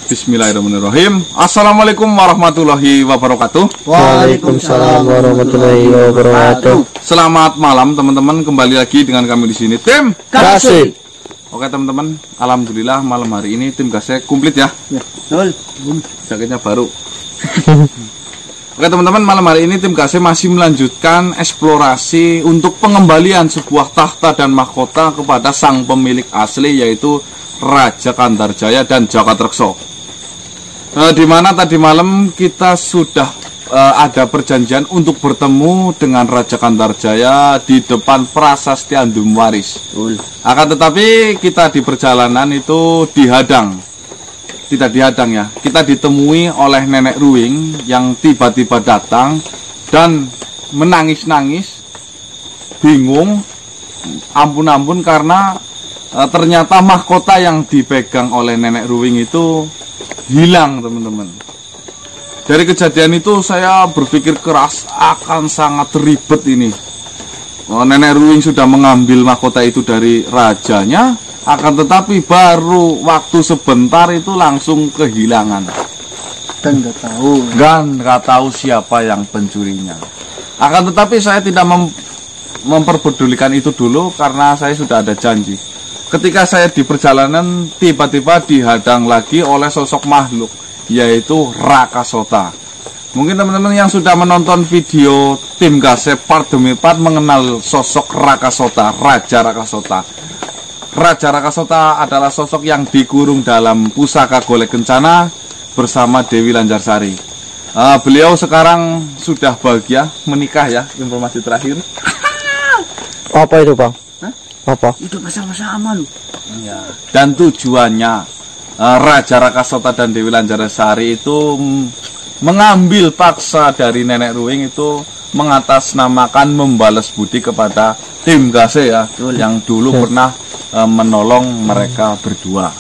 Bismillahirrahmanirrahim. Assalamualaikum warahmatullahi wabarakatuh. Waalaikumsalam warahmatullahi wabarakatuh. Selamat malam teman-teman, kembali lagi dengan kami di sini tim Kasih. Oke teman-teman, alhamdulillah malam hari ini tim Kasih komplit ya. Betul. Jaketnya baru. Oke teman-teman, malam hari ini tim Kasih masih melanjutkan eksplorasi untuk pengembalian sebuah tahta dan mahkota kepada sang pemilik asli, yaitu Raja Kandarjaya dan Jakatreksa. Di mana tadi malam kita sudah ada perjanjian untuk bertemu dengan Raja Kandarjaya di depan Prasasti Andumwaris. Akan tetapi kita di perjalanan itu dihadang. Tidak dihadang ya, kita ditemui oleh Nenek Ruwing yang tiba-tiba datang dan menangis-nangis, bingung, ampun-ampun karena ternyata mahkota yang dipegang oleh Nenek Ruwing itu hilang teman-teman. Dari kejadian itu saya berpikir keras, akan sangat ribet ini. Nenek Ruwing sudah mengambil mahkota itu dari rajanya, akan tetapi baru waktu sebentar itu langsung kehilangan. Dan nggak tahu siapa yang pencurinya. Akan tetapi saya tidak memperpedulikan itu dulu karena saya sudah ada janji. Ketika saya di perjalanan, tiba-tiba dihadang lagi oleh sosok makhluk, yaitu Rakasota. Mungkin teman-teman yang sudah menonton video tim Kasih part demi part mengenal sosok Rakasota, Raja Rakasota. Raja Rakasota adalah sosok yang dikurung dalam pusaka Golek Kencana bersama Dewi Lanjarsari. Beliau sekarang sudah bahagia menikah ya, informasi terakhir. Apa itu, Bang? Apa? Itu bersama-sama lu. Ya. Dan tujuannya Raja Rakasota dan Dewi Lanjarsari itu mengambil paksa dari Nenek Ruwing itu mengatasnamakan membalas budi kepada tim Kasih ya, yang dulu pernah menolong mereka berdua.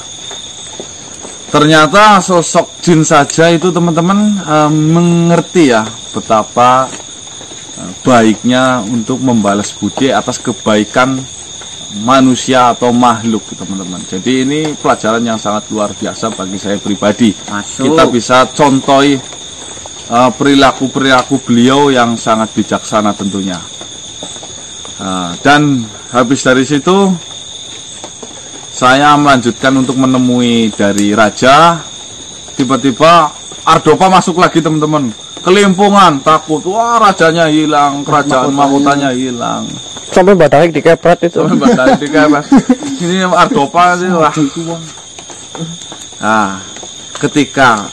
Ternyata sosok jin saja itu teman-teman mengerti ya betapa baiknya untuk membalas budi atas kebaikan manusia atau makhluk teman-teman. Jadi ini pelajaran yang sangat luar biasa bagi saya pribadi. Kita bisa contohi perilaku beliau yang sangat bijaksana tentunya. Dan habis dari situ saya melanjutkan untuk menemui dari raja. Tiba-tiba Ardopa masuk lagi teman-teman. Kelimpungan, takut, wah rajanya hilang, kerajaan mahkotanya hilang. Sampai Badarik dikepret itu. Sampai Badarik dikepret. Ini Ardopa sih wah. Nah, ketika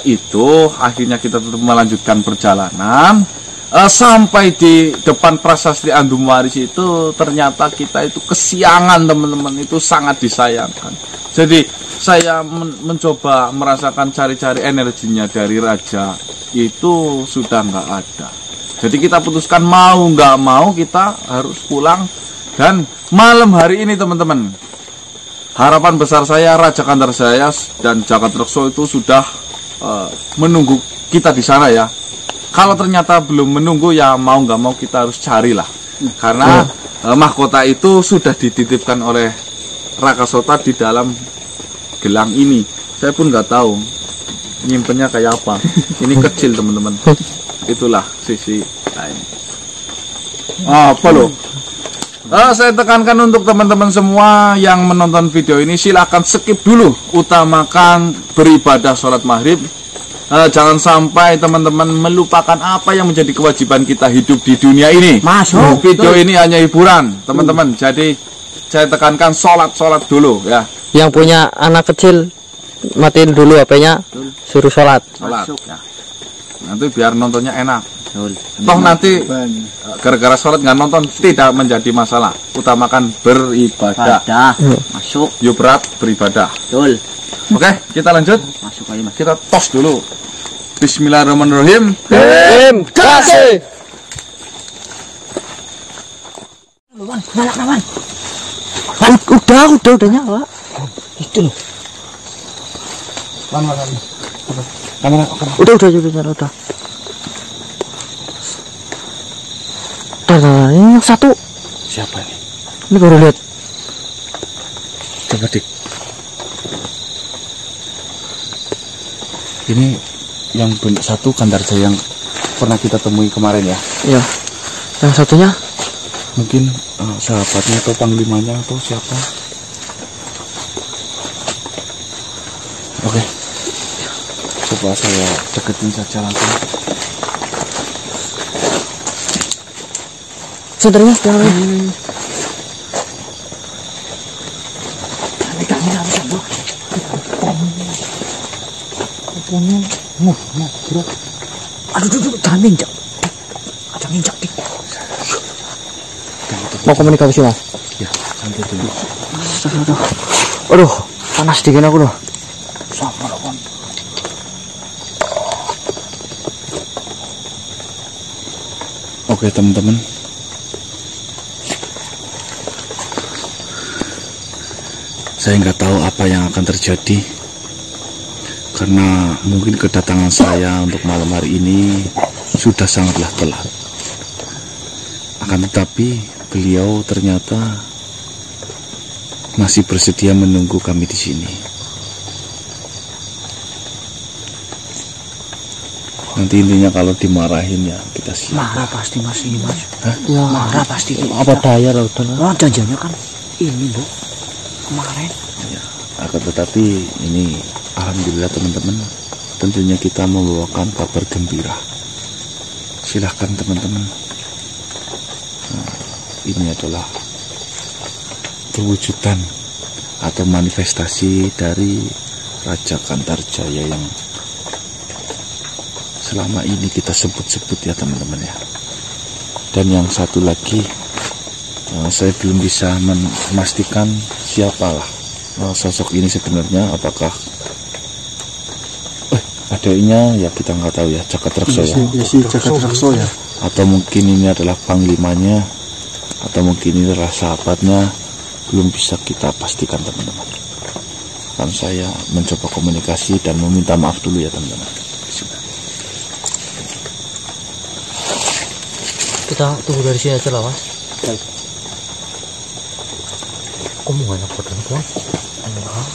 itu akhirnya kita tetap melanjutkan perjalanan. Sampai di depan Prasasti Andumwaris itu ternyata kita itu kesiangan teman-teman, itu sangat disayangkan. Jadi saya mencoba merasakan cari-cari energinya dari raja, itu sudah nggak ada. Jadi kita putuskan mau nggak mau kita harus pulang. Dan malam hari ini teman-teman, harapan besar saya Raja Kandarjaya dan Jakatreksa itu sudah menunggu kita di sana ya. Kalau ternyata belum menunggu ya mau nggak mau kita harus carilah. Karena mahkota itu sudah dititipkan oleh Rakasota di dalam gelang ini. Saya pun nggak tahu nyimpennya kayak apa. Ini kecil teman-teman. Itulah sisi lain. Apa loh? Saya tekankan untuk teman-teman semua yang menonton video ini, silahkan skip dulu. Utamakan beribadah sholat maghrib. Jangan sampai teman-teman melupakan apa yang menjadi kewajiban kita hidup di dunia ini. Masuk. Video ini hanya hiburan teman-teman. Jadi saya tekankan sholat dulu ya. Yang punya anak kecil matiin dulu HP-nya, suruh sholat. Ya. Nanti biar nontonnya enak. Toh nanti gara-gara sholat nggak nonton tidak menjadi masalah. Utamakan beribadah. Masuk. Yuk berat beribadah. Betul. Oke, kita lanjut. Masuk aja mas. Kita tos dulu. Bismillahirrahmanirrahim. Tim Kasih. Nyala kawan. Udah nyala. Itu loh. Kamera. Udah nyala udah. Nah, ini yang satu. Siapa ini? Ini baru lihat. Coba dik. Ini yang satu Gantarjaya yang pernah kita temui kemarin ya. Iya. Yang satunya Mungkin sahabatnya atau panglimanya atau siapa. Oke. Coba saya deketin saja langsung. senternya jangan. Aduh, jangan minjak. Jangan minjak, Dik. Mau komunikasi mas? Ya, santai dulu. Aduh, panas dingin aku loh. Sabar, Wan. Oke teman-teman, saya nggak tahu apa yang akan terjadi karena mungkin kedatangan saya untuk malam hari ini sudah sangatlah telat. Akan tetapi beliau ternyata masih bersedia menunggu kami di sini. Nanti intinya kalau dimarahin ya kita siap. Marah pasti Mas ini, Mas. Hah? Ya, marah pasti. Apa daya lah udah. Oh, janjinya kan ini, Bu. Kemarin. Ya, akan tetapi ini alhamdulillah teman-teman, tentunya kita membawakan kabar gembira. Silahkan teman-teman. Nah, ini adalah perwujudan atau manifestasi dari Raja Gantarjaya yang selama ini kita sebut-sebut ya teman-teman ya. Dan yang satu lagi, saya belum bisa memastikan siapalah sosok ini sebenarnya. Apakah adanya ya kita nggak tahu ya, Jagadraksha ya. Jagadraksha ya. Atau mungkin ini adalah panglimanya, atau mungkin ini adalah sahabatnya. Belum bisa kita pastikan teman-teman. Akan saya mencoba komunikasi dan meminta maaf dulu ya teman-teman. Kita tunggu dari sini aja lah mas. Kamu gak enak badan kan? Enggak.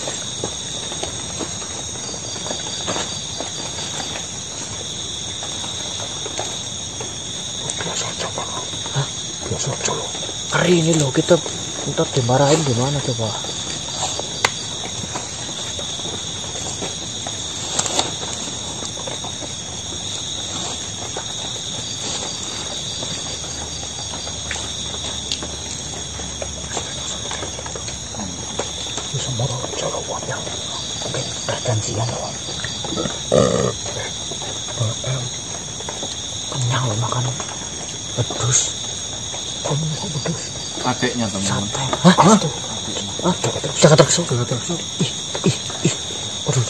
Biasa aja, Pak. Hah? Biasa aja loh. Hari ini loh kita ntar dimarahin gimana coba? Semua cara wayang. Oke, janjian loh. Kenyang loh makan pedus. Kamu kok pedus? Adiknya teman-teman. Santai. Hah? Tuh. Jagadraksha. Ih. Aduh,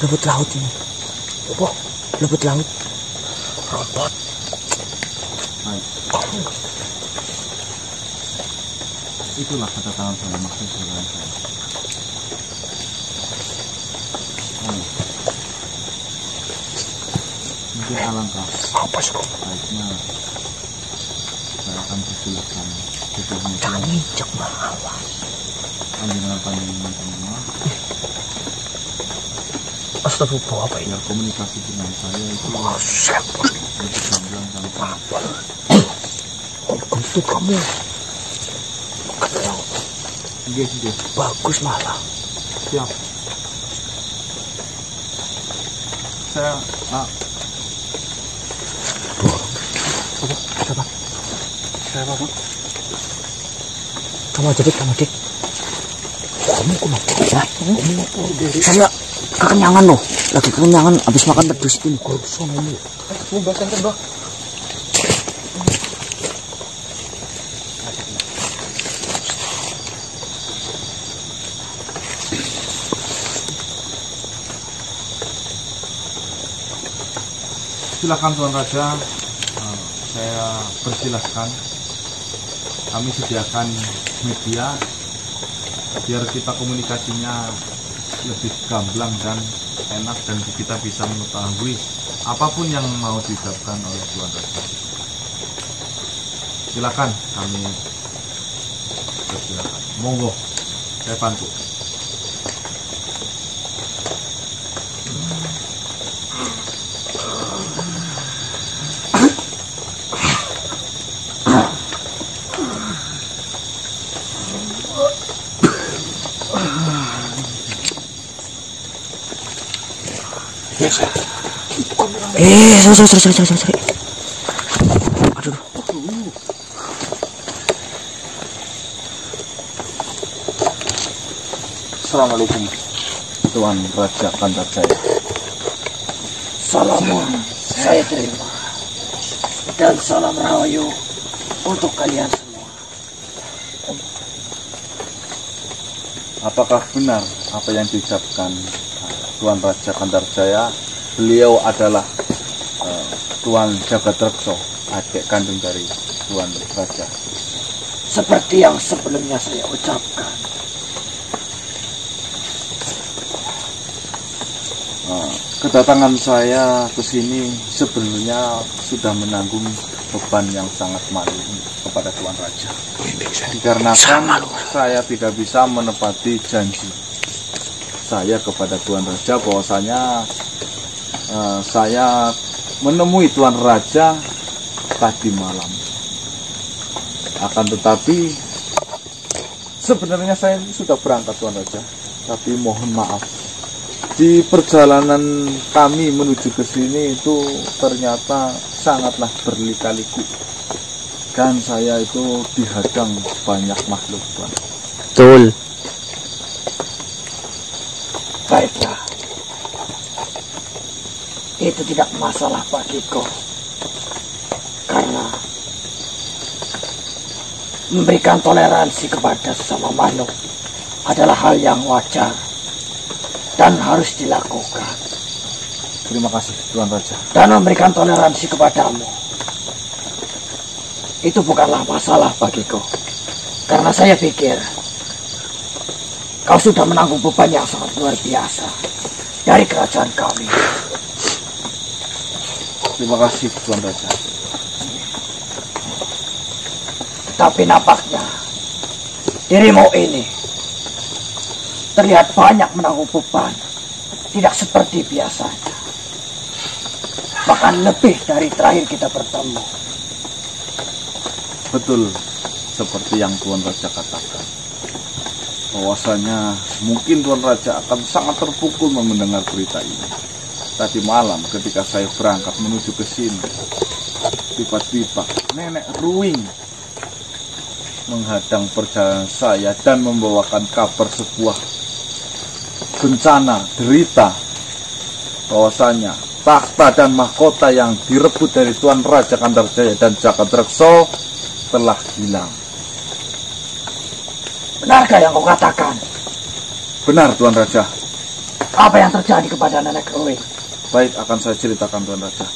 lebut laut ini. Apa? Lebut laut. Robot. Itulah kedatangan saya, maksud saya. Mungkin alangkah Apa sih kok? baiknya saya akan persilakan Jangan injak mahal. panjenengan semua Astagfirullah, apa ini? biar komunikasi dengan saya itu Masep. lebih gamblang dan Apa? Kentut kamu. Kenyang. Oke. Bagus malah. Siap. Saya Apa? saya apa? Kamu aja, Dik. Kamu kenapa? Ya? Saya kekenyangan loh. Lagi kekenyangan habis makan pedus ini. Gosong ini. Silakan Tuan Raja, saya persilahkan. Kami sediakan media biar kita komunikasinya lebih gamblang dan enak dan kita bisa mengetahui apapun yang mau diucapkan oleh Tuan Raja. Silakan, kami persilakan. Monggo, saya bantu. Sorry. Aduh. Assalamualaikum Tuan Raja Kandarjaya. Salam saya terima. Dan salam rahayu untuk kalian semua. Apakah benar apa yang diucapkan Tuan Raja Kandarjaya? Beliau adalah Tuan Jagadrekso, adik kandung dari Tuan Raja. Seperti yang sebelumnya saya ucapkan. Kedatangan saya ke sini sebenarnya sudah menanggung beban yang sangat malu kepada Tuan Raja. Dikarenakan saya tidak bisa menepati janji saya kepada Tuan Raja bahwasanya saya menemui Tuan Raja tadi malam. Akan tetapi sebenarnya saya sudah berangkat Tuan Raja, tapi mohon maaf. Di perjalanan kami menuju ke sini itu ternyata sangatlah berlika-liku. Dan saya itu dihadang banyak makhluk, Tuan. Betul. Baiklah. Itu tidak masalah bagiku. Karena memberikan toleransi kepada sesama makhluk adalah hal yang wajar dan harus dilakukan. Terima kasih Tuan Raja. Dan memberikan toleransi kepadamu itu bukanlah masalah bagiku. Karena saya pikir kau sudah menanggung beban yang sangat luar biasa dari kerajaan kami. Terima kasih Tuan Raja. Tapi nampaknya dirimu ini terlihat banyak menanggung beban, tidak seperti biasanya. Bahkan lebih dari terakhir kita bertemu. Betul, seperti yang Tuan Raja katakan. Bahwasanya mungkin Tuan Raja akan sangat terpukul mendengar berita ini. Tadi malam ketika saya berangkat menuju ke sini, tiba-tiba Nenek Ruing menghadang perjalanan saya dan membawakan kabar sebuah bencana, derita, bahwasanya takhta dan mahkota yang direbut dari Tuan Raja Kandarjaya dan Jagadrekso telah hilang. Benarkah yang kau katakan? Benar Tuan Raja. Apa yang terjadi kepada Nenek Ruing? Baik, akan saya ceritakan Tuan Raja.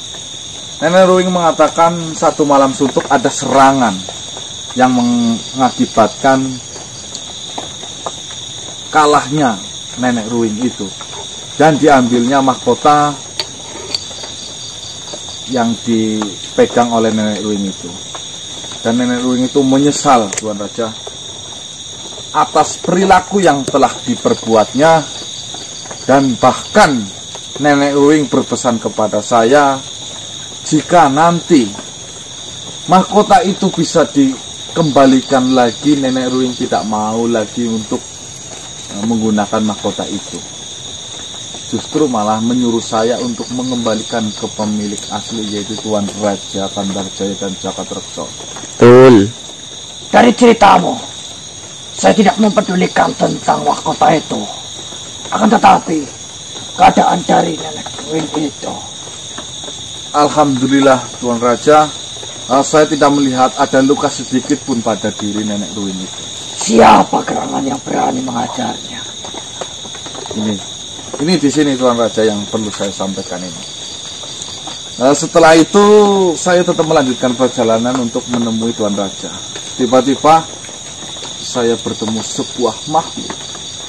Nenek Ruing mengatakan satu malam suntuk ada serangan yang mengakibatkan kalahnya Nenek Ruing itu, dan diambilnya mahkota yang dipegang oleh Nenek Ruing itu. Dan Nenek Ruing itu menyesal Tuan Raja atas perilaku yang telah diperbuatnya, dan bahkan Nenek Ruing berpesan kepada saya jika nanti mahkota itu bisa dikembalikan lagi, Nenek Ruing tidak mau lagi untuk menggunakan mahkota itu. Justru malah menyuruh saya untuk mengembalikan ke pemilik asli, yaitu Tuan Raja Kandarjaya dan Jagadrekso. Betul. Dari ceritamu, saya tidak mempedulikan tentang mahkota itu. Akan tetapi, keadaan dari Nenek Ruing itu, alhamdulillah Tuan Raja, saya tidak melihat ada luka sedikit pun pada diri Nenek Ruing itu. Siapa gerangan yang berani mengajarnya? Ini di sini Tuan Raja yang perlu saya sampaikan ini. Setelah itu saya tetap melanjutkan perjalanan untuk menemui Tuan Raja. Tiba-tiba saya bertemu sebuah makhluk,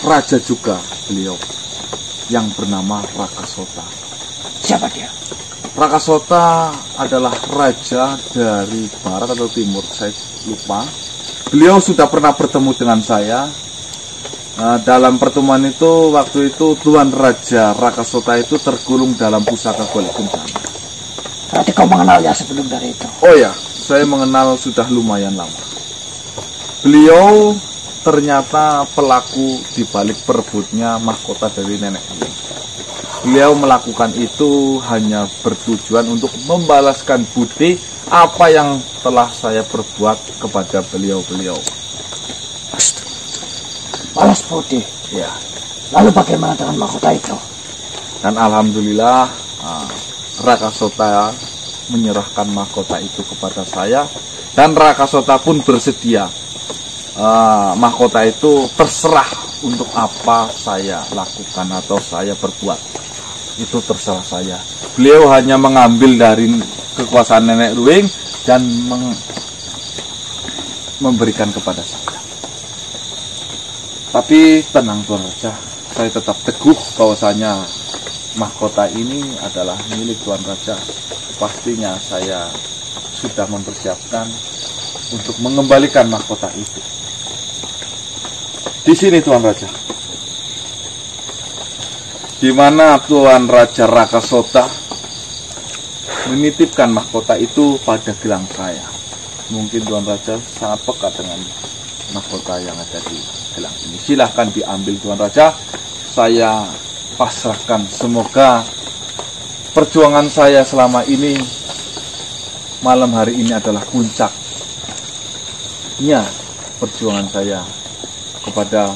raja juga beliau, yang bernama Rakasota. Siapa dia? Rakasota adalah raja dari barat atau timur, saya lupa. Beliau sudah pernah bertemu dengan saya. Dalam pertemuan itu, waktu itu Tuan Raja Rakasota itu tergulung dalam pusaka golek bencana. Berarti kau mengenalnya sebelum dari itu? Oh ya, saya mengenal sudah lumayan lama. Beliau ternyata pelaku dibalik perebutnya mahkota dari Nenek Ruing. Beliau melakukan itu hanya bertujuan untuk membalaskan budi apa yang telah saya perbuat kepada beliau-beliau. Balas budi. Ya. Lalu bagaimana dengan mahkota itu? Dan alhamdulillah Raka Sota menyerahkan mahkota itu kepada saya, dan Raka Sota pun bersedia. Mahkota itu terserah untuk apa saya lakukan atau saya perbuat. Itu terserah saya. Beliau hanya mengambil dari kekuasaan nenek Ruing dan memberikan kepada saya. Tapi tenang Tuan Raja, saya tetap teguh bahwasanya mahkota ini adalah milik Tuan Raja. Pastinya saya sudah mempersiapkan untuk mengembalikan mahkota itu. Di sini Tuan Raja, di mana Tuan Raja Raka Sota menitipkan mahkota itu pada gelang saya. Mungkin Tuan Raja sangat peka dengan mahkota yang ada di gelang ini. Silahkan diambil Tuan Raja. Saya pasrahkan. Semoga perjuangan saya selama ini, malam hari ini adalah puncaknya perjuangan saya kepada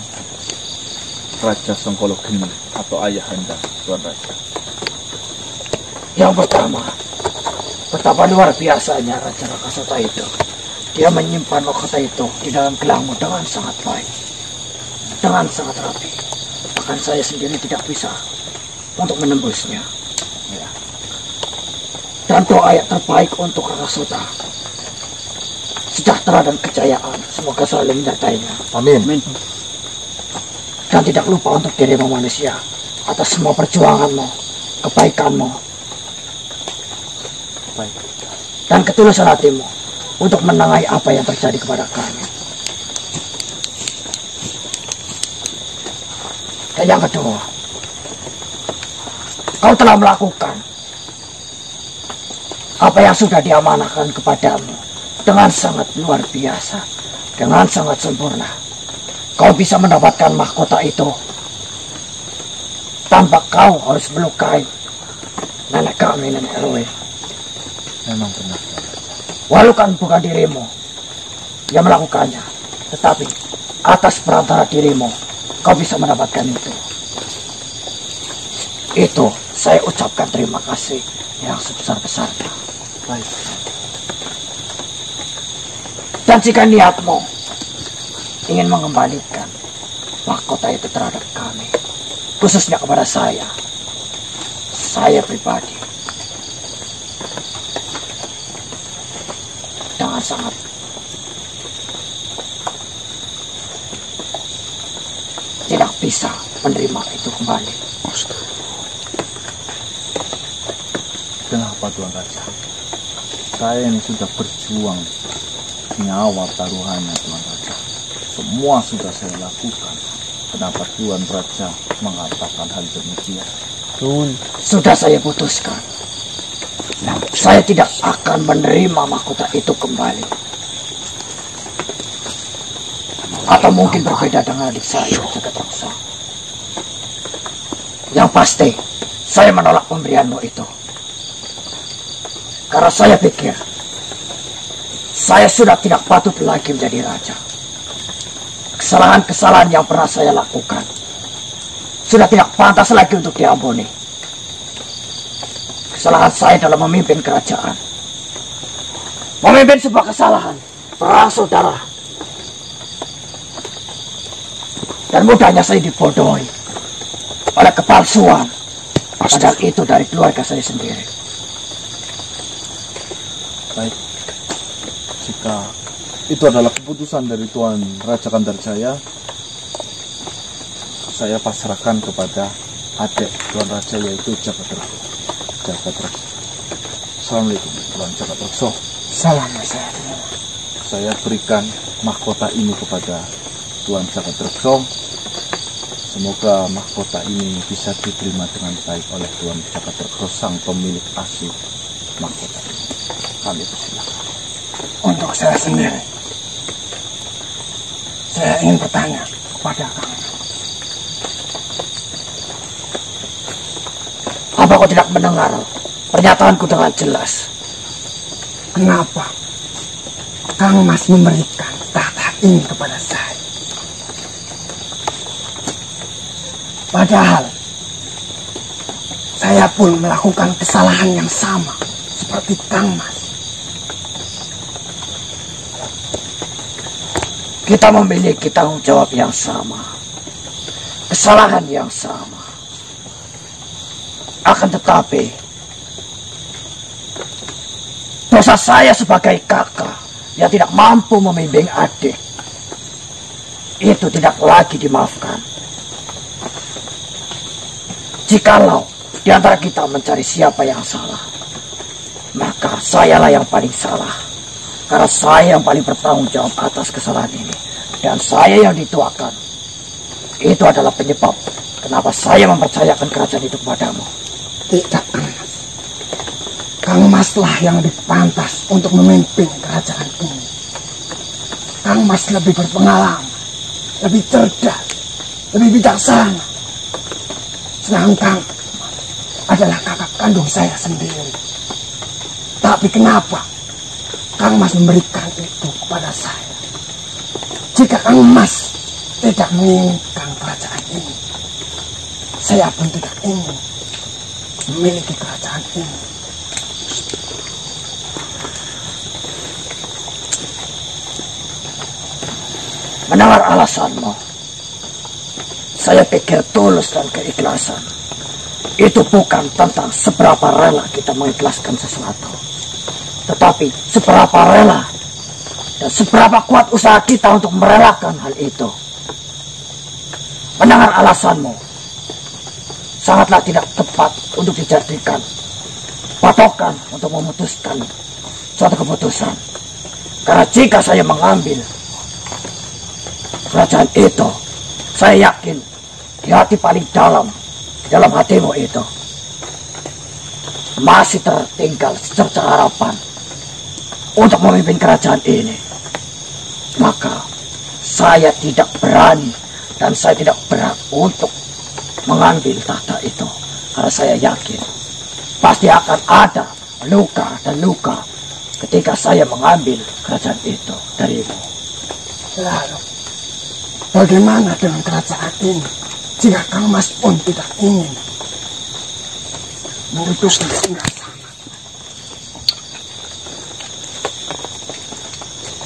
Raja Sengkolo Geni atau Ayahanda Tuan Raja. Yang pertama, betapa luar biasanya Raja Raka Sota itu. Dia menyimpan mahkota itu di dalam gelangmu dengan sangat baik, dengan sangat rapi. Bahkan saya sendiri tidak bisa untuk menembusnya. Ya. Dan doa yang terbaik untuk Raka Sota, sejahtera dan kejayaan, semoga selalu menyertainya. Amin. Dan tidak lupa untuk dirimu manusia, atas semua perjuanganmu, kebaikanmu, Baik. dan ketulusan hatimu untuk menengahi apa yang terjadi kepada kami. Dan yang kedua, kau telah melakukan apa yang sudah diamanahkan kepadamu dengan sangat luar biasa, dengan sangat sempurna. Kau bisa mendapatkan mahkota itu tanpa kau harus melukai nenek kami, nenek Erwin. Memang benar. Walau kan bukan dirimu yang melakukannya, tetapi atas perantara dirimu kau bisa mendapatkan itu. Itu saya ucapkan terima kasih yang sebesar-besarnya. Baik. Dan jika niatmu ingin mengembalikan mahkota itu terhadap kami, khususnya kepada saya pribadi, dengan sangat tidak bisa menerima itu kembali. Kenapa Tuan Raja? Saya ini sudah berjuang nyawa taruhannya Tuan Raja. Semua sudah saya lakukan. Kenapa Tuan Raja mengatakan hal demikian? Sudah saya putuskan. Saya tidak akan menerima mahkota itu kembali. Atau mungkin berbeda dengan adik saya, Jagat Raksa. Yang pasti, saya menolak pemberianmu itu. Karena saya pikir, saya sudah tidak patut lagi menjadi raja. Kesalahan-kesalahan yang pernah saya lakukan sudah tidak pantas lagi untuk diampuni. Kesalahan saya dalam memimpin kerajaan, memimpin sebuah kesalahan, perang saudara, dan mudahnya saya dibodohi oleh kepalsuan, padahal itu dari keluarga saya sendiri. Baik, jika itu adalah keputusan dari Tuan Raja Gandarjaya, saya pasrahkan kepada adik Tuan Raja, yaitu Jagat Raksa. Assalamualaikum Tuan Jagat Raksa. Salam Saya berikan mahkota ini kepada Tuan Jagat Raksa. Semoga mahkota ini bisa diterima dengan baik oleh Tuan Jagat Raksa, sang pemilik asli mahkota ini. Kami persilakan. Untuk saya sendiri, saya ingin bertanya kepada kamu. Apa kau tidak mendengar pernyataanku dengan jelas? Kenapa Kang Mas memberikan tahta ini kepada saya? Padahal saya pun melakukan kesalahan yang sama seperti Kang Mas. Kita memiliki tanggung jawab yang sama, kesalahan yang sama. Akan tetapi, dosa saya sebagai kakak yang tidak mampu membimbing adik, itu tidak lagi dimaafkan. Jikalau di antara kita mencari siapa yang salah, maka sayalah yang paling salah. Karena saya yang paling bertanggung jawab atas kesalahan ini. Dan saya yang dituakan. Itu adalah penyebab kenapa saya mempercayakan kerajaan itu kepadamu. Tidak, Kang Mas. Kang Mas lah yang lebih pantas untuk memimpin kerajaan ini. Kang Mas lebih berpengalaman, lebih cerdas, lebih bijaksana. Sedangkan adalah kakak kandung saya sendiri. Tapi kenapa Kang Mas memberikan itu kepada saya? Jika Kang Mas tidak menginginkan kerajaan ini, saya pun tidak ingin memiliki kerajaan ini. Mendengar alasanmu, saya pikir tulus dan keikhlasan itu bukan tentang seberapa rela kita mengikhlaskan sesuatu, tetapi seberapa rela dan seberapa kuat usaha kita untuk merelakan hal itu. Mendengar alasanmu sangatlah tidak tepat untuk dijadikan patokan untuk memutuskan suatu keputusan. Karena jika saya mengambil kerajaan itu, saya yakin di hati paling dalam, di dalam hatimu itu masih tertinggal secerca harapan untuk memimpin kerajaan ini. Maka saya tidak berani dan saya tidak berhak untuk mengambil tahta itu. Karena saya yakin pasti akan ada luka dan luka ketika saya mengambil kerajaan itu darimu. Lalu bagaimana dengan kerajaan ini jika Kang Mas pun tidak ingin memutuskan singgasana?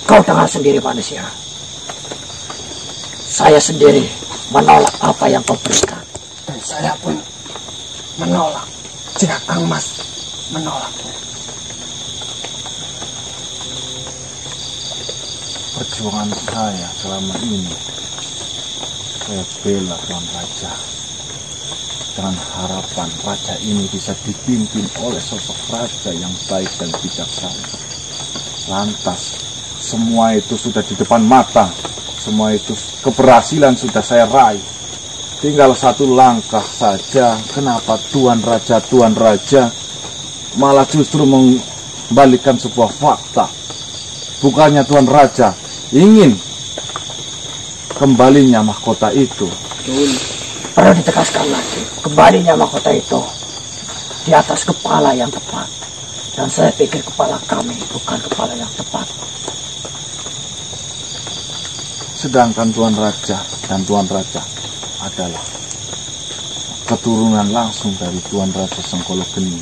Kau dengar sendiri manusia. Saya sendiri menolak apa yang kau berikan. Dan saya pun menolak jika Kang Mas menolaknya. Perjuangan saya selama ini saya bela Tuan Raja dengan harapan raja ini bisa dipimpin oleh sosok raja yang baik dan bijaksana. Lantas semua itu sudah di depan mata, semua itu keberhasilan sudah saya raih. Tinggal satu langkah saja. Kenapa Tuan Raja malah justru membalikan sebuah fakta? Bukannya Tuan Raja ingin kembalinya mahkota itu. Perlu ditegaskan lagi, kembalinya mahkota itu di atas kepala yang tepat. Dan saya pikir kepala kami bukan kepala yang tepat. Sedangkan Tuan Raja dan Tuan Raja adalah keturunan langsung dari Tuan Raja Sengkolo Geni.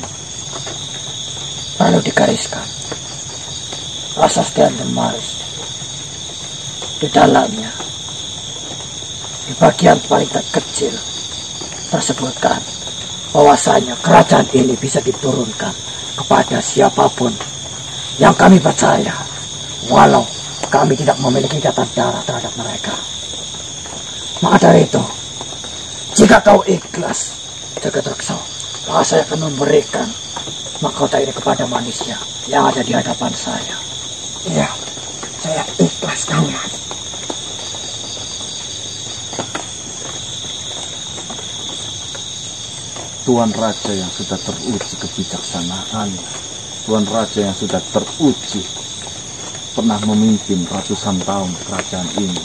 Perlu digariskan, Prasasti Maris di dalamnya, di bagian paling terkecil tersebutkan bahwasanya kerajaan ini bisa diturunkan kepada siapapun yang kami percaya, walau kami tidak memiliki ikatan darah terhadap mereka. Maka dari itu, jika kau ikhlas, Jagatreksa, maka saya akan memberikan mahkota ini kepada manusia yang ada di hadapan saya. Iya, saya ikhlas, Kang Mas. Tuan Raja yang sudah teruji kebijaksanaan, Tuan Raja yang sudah teruji pernah memimpin ratusan tahun kerajaan ini.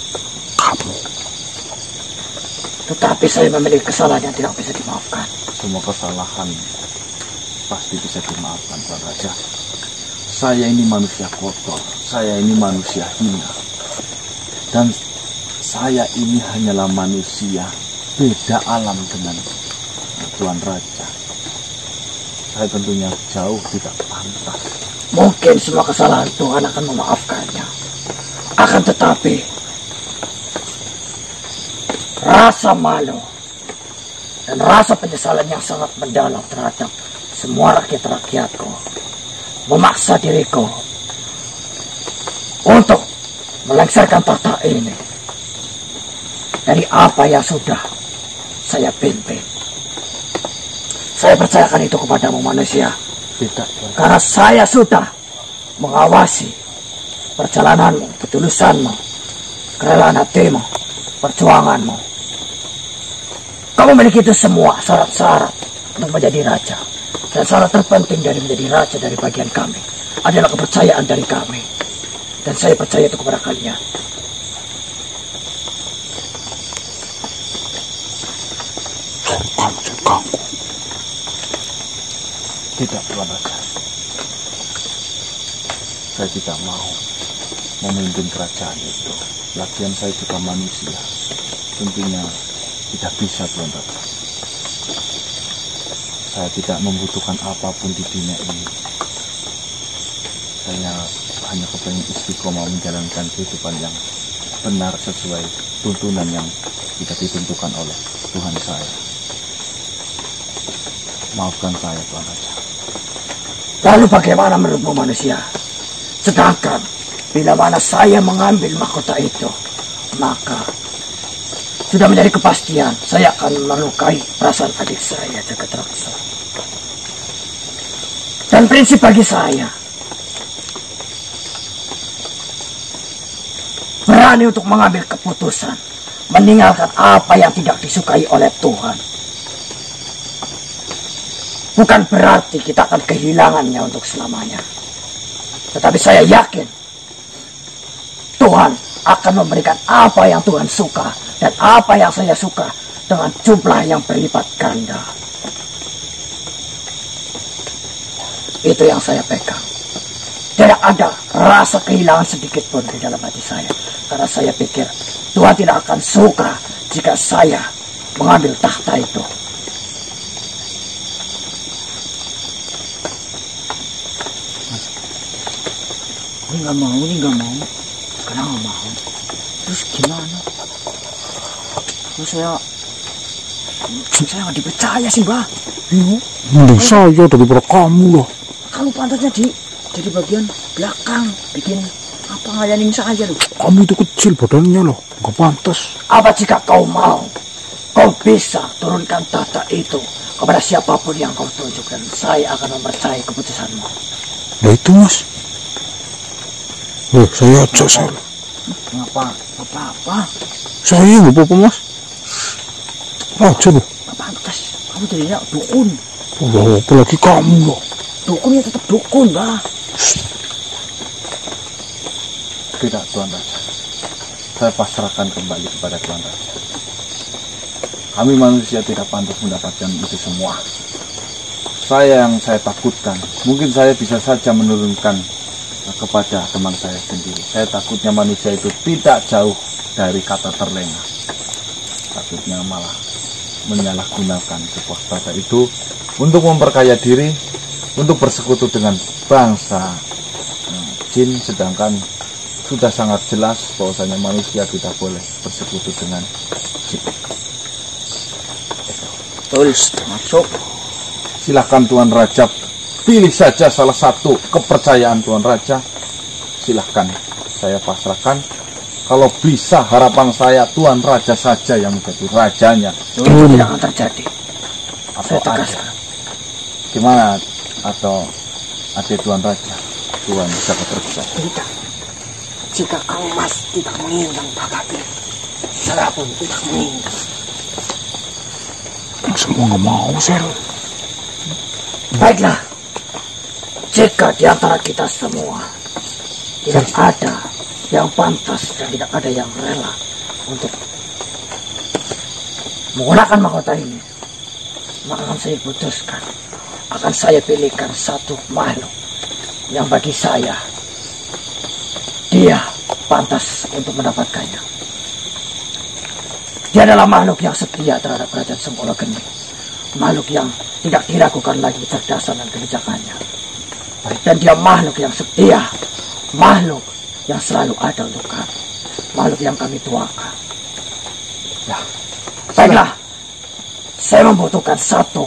Tetapi saya memiliki kesalahan yang tidak bisa dimaafkan. Semua kesalahan pasti bisa dimaafkan, Tuan Raja. Saya ini manusia kotor, saya ini manusia hina, dan saya ini hanyalah manusia beda alam dengan Tuan Raja. Saya tentunya jauh tidak pantas. Mungkin semua kesalahan Tuhan akan memaafkannya. Akan tetapi rasa malu dan rasa penyesalan yang sangat mendalam terhadap semua rakyat-rakyatku memaksa diriku untuk melengsarkan tahta ini dari apa yang sudah saya pimpin. Saya percayakan itu kepadamu, manusia. Tidak, karena saya sudah mengawasi perjalananmu, ketulusanmu, kerelaan hatimu, perjuanganmu. Kamu memiliki itu semua syarat-syarat untuk menjadi raja. Dan syarat terpenting dari menjadi raja dari bagian kami adalah kepercayaan dari kami. Dan saya percaya itu kepada kalian. Kamu ganggu. tidak, Tuan Raja. Saya tidak mau memimpin kerajaan itu. Lagian saya juga manusia. Tentunya tidak bisa, Tuan Raja. Saya tidak membutuhkan apapun di dunia ini. Saya hanya kepengen istiqomah menjalankan kehidupan yang benar sesuai tuntunan yang tidak ditentukan oleh Tuhan saya. Maafkan saya, Tuan Raja. Lalu bagaimana menurutmu, manusia? Sedangkan bila mana saya mengambil mahkota itu, maka sudah menjadi kepastian saya akan melukai perasaan adik saya, Jagadraksa. Dan prinsip bagi saya, berani untuk mengambil keputusan, meninggalkan apa yang tidak disukai oleh Tuhan. Bukan berarti kita akan kehilangannya untuk selamanya. Tetapi saya yakin Tuhan akan memberikan apa yang Tuhan suka dan apa yang saya suka dengan jumlah yang berlipat ganda. Itu yang saya pegang. Tidak ada rasa kehilangan sedikit pun di dalam hati saya. Karena saya pikir Tuhan tidak akan suka jika saya mengambil tahta itu. Ini nggak mau. Sekarang nggak mau. Terus gimana? Terus saya nggak dipercaya sih, Mbak. Mending saya daripada kamu loh. Kamu pantasnya jadi bagian belakang, bikin apa ngelayanin saya loh. Kamu itu kecil badannya loh, nggak pantas. Apa jika kau mau, kau bisa turunkan tahta itu kepada siapapun yang kau tunjuk dan saya akan mempercayai keputusanmu. Nah itu mas. Saya ajak saya. Apa? Saya nggak apa-apa mas. Aja loh. Nggak pantas. Kamu jadinya dukun. Oh, apalagi kamu loh. Dukun ya tetap dukun, Mbak. Tidak, Tuan Raja. Saya pasrahkan kembali kepada Tuan Raja. Kami manusia tidak pantas mendapatkan itu semua. Yang saya takutkan, mungkin saya bisa saja menurunkan kepada teman saya sendiri. Saya takutnya manusia itu tidak jauh dari kata terlena. Takutnya malah menyalahgunakan sebuah kata itu untuk memperkaya diri, untuk bersekutu dengan bangsa jin, sedangkan sudah sangat jelas bahwasanya manusia tidak boleh bersekutu dengan jin. Betul, masuk. Silahkan Tuan Raja, pilih saja salah satu kepercayaan Tuan Raja. Silahkan, saya pasrahkan. Kalau bisa harapan saya Tuan Raja saja yang menjadi rajanya. Itu tidak akan terjadi. Atau saya tegaskan. Gimana? Atau adik Tuan Raja, Tuan Jagadraksa? Tidak. Jika Kang Mas tidak menginginkan tahta ini, saya pun tidak menginginkan. Semua nggak mau, Sir. Baiklah. Jika di antara kita semua tidak ada yang pantas dan tidak ada yang rela untuk menggunakan mahkota ini, maka akan saya putuskan akan saya pilihkan satu makhluk yang bagi saya dia pantas untuk mendapatkannya. Dia adalah makhluk yang setia terhadap kerajaan Sengkolo Geni, makhluk yang tidak diragukan lagi kecerdasan dan kebijakannya, dan dia makhluk yang setia, makhluk yang selalu ada untuk kami, makhluk yang kami tuakan. Nah, baiklah, saya membutuhkan satu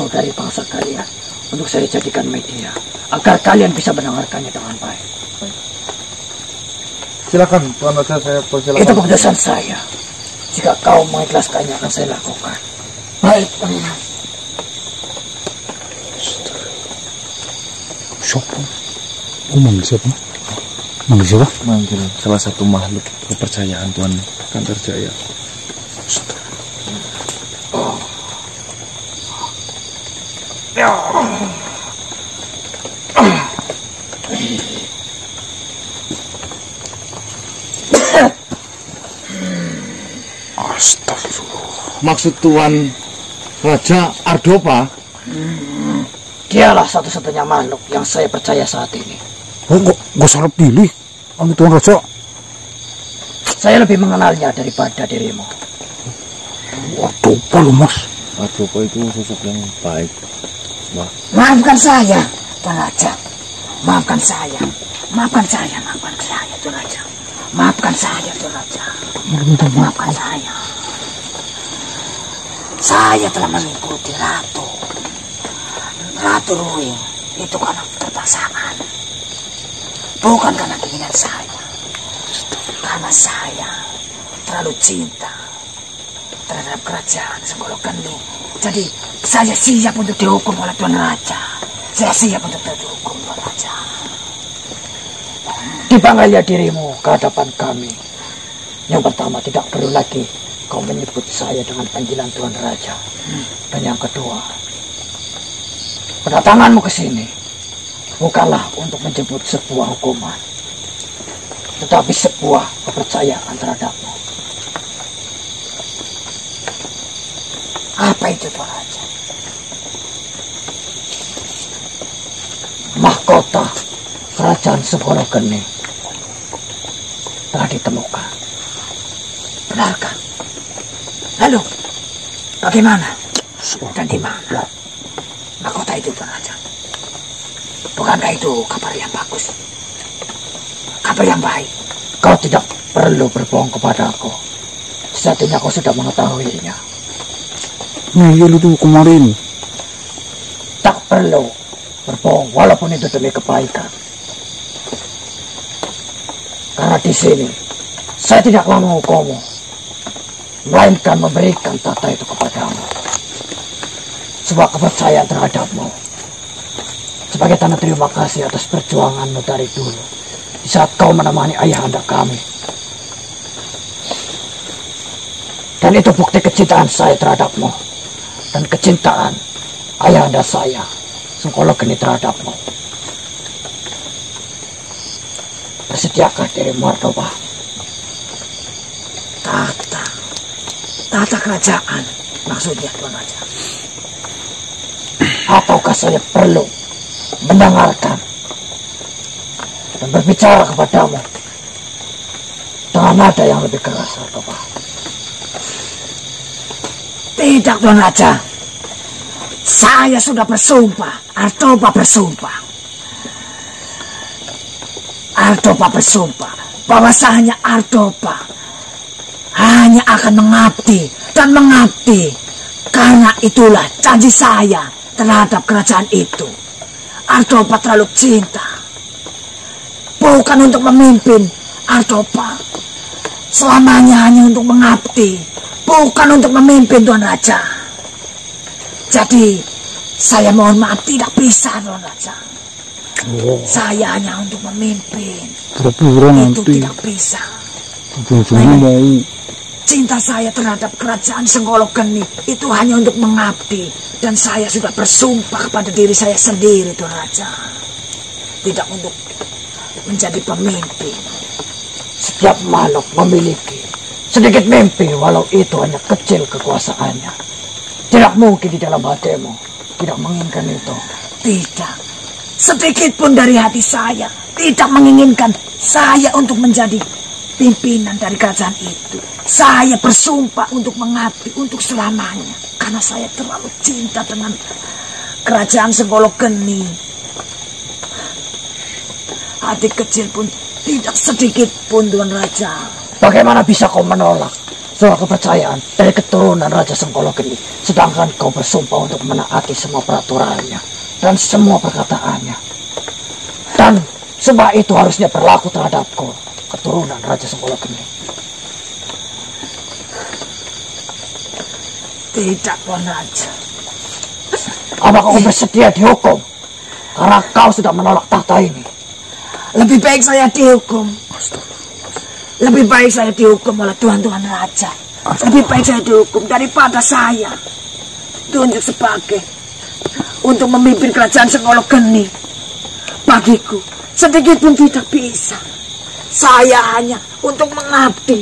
dari bangsa kalian untuk saya jadikan media agar kalian bisa mendengarkannya dengan baik. Silakan Tuan Raja, saya persilakan. Itu keputusan saya. Jika kau mengikhlaskannya akan saya lakukan. Baik, Pangeran. Siapa? Manggil siapa? Manggil siapa? Manggil salah satu makhluk kepercayaan Tuan Gantarjaya. Astagfirullah. Maksud Tuan Raja Ardopa? Dialah satu-satunya makhluk yang saya percaya saat ini. Oh, gak salah pilih. Anu Tuan Raja. Saya lebih mengenalnya daripada dirimu. Ardopa loh, Mas. Ardopa itu sosok yang baik. Maafkan saya, Tuan Raja. Maafkan saya. Maafkan saya, Tuan Raja. Maafkan saya, Tuan Raja. Maafkan saya. Saya telah mengikuti Ratu Ruing itu karena keterpaksaan. Bukan karena keinginan saya. Karena saya terlalu cinta terhadap kerajaan Sengkolo Geni. Jadi saya siap untuk dihukum oleh Tuan Raja. Saya siap untuk dihukum Tuan Raja. Dipanggilnya dirimu ke hadapan kami. Yang pertama, tidak perlu lagi kau menyebut saya dengan panggilan Tuan Raja. Dan yang kedua, kedatanganmu ke sini bukanlah untuk menjemput sebuah hukuman, tetapi sebuah kepercayaan terhadapmu. Apa itu, Tuan Raja? Mahkota kerajaan Sengkolo Geni telah ditemukan. Benarkah? Lalu, bagaimana? Dan di mana mahkota itu, Tuan Raja? Bukankah itu kabar yang bagus? Kabar yang baik? Kau tidak perlu berbohong kepada aku. Sejatinya kau sudah mengetahuinya. Iya itu kemarin. Tak perlu berbohong, walaupun itu demi kebaikan. Karena di sini saya tidaklah menghukummu, melainkan memberikan tata itu kepadamu. Sebuah kepercayaan terhadapmu, sebagai tanda terima kasih atas perjuanganmu dari dulu, di saat kau menemani ayahanda kami. Dan itu bukti kecintaan saya terhadapmu, dan kecintaan ayahanda saya, Sengkolo Geni, terhadapmu. Bersediakah dirimu, Ardopa? Tata kerajaan maksudnya, Tuan Raja. Ataukah saya perlu mendengarkan dan berbicara kepadamu dengan nada yang lebih keras, Ardopa? Tidak, Tuan Raja. Saya sudah bersumpah. Ardopa bersumpah. Ardopa bersumpah bahwasanya Ardopa hanya akan mengabdi dan mengabdi. Karena itulah janji saya terhadap kerajaan itu. Ardopa terlalu cinta. Bukan untuk memimpin. Ardopa selamanya hanya untuk mengabdi. Bukan untuk memimpin, Tuan Raja. Jadi saya mohon maaf, tidak bisa, Tuan Raja. Saya hanya untuk memimpin. Pura-pura Itu nanti. tidak bisa. Ujung-ujungnya mau. Cinta saya terhadap kerajaan Sengkolo Geni itu hanya untuk mengabdi. Dan saya sudah bersumpah kepada diri saya sendiri, Tuan Raja. Tidak untuk menjadi pemimpin. Setiap makhluk memiliki sedikit mimpi, walau itu hanya kecil kekuasaannya. Tidak mungkin di dalam hatimu tidak menginginkan itu. Tidak. Sedikit pun dari hati saya tidak menginginkan saya untuk menjadi pimpinan dari kerajaan itu. Saya bersumpah untuk mengabdi untuk selamanya. Karena saya terlalu cinta dengan kerajaan Senggologeni. Hati kecil pun tidak sedikit pun, Tuan Raja. Bagaimana bisa kau menolak soal kepercayaan dari keturunan Raja Senggologeni, sedangkan kau bersumpah untuk menaati semua peraturannya dan semua perkataannya. Dan sumpah itu harusnya berlaku terhadapku, keturunan Raja Senggologeni. Tidak, Tuan Raja. Apakah kau bersedia dihukum karena kau sudah menolak tahta ini? Lebih baik saya dihukum. Lebih baik saya dihukum oleh Tuan-Tuan Raja. Lebih baik saya dihukum daripada saya tunjuk sebagai untuk memimpin kerajaan Senggologeni. Bagiku sedikit pun tidak bisa. Saya hanya untuk mengabdi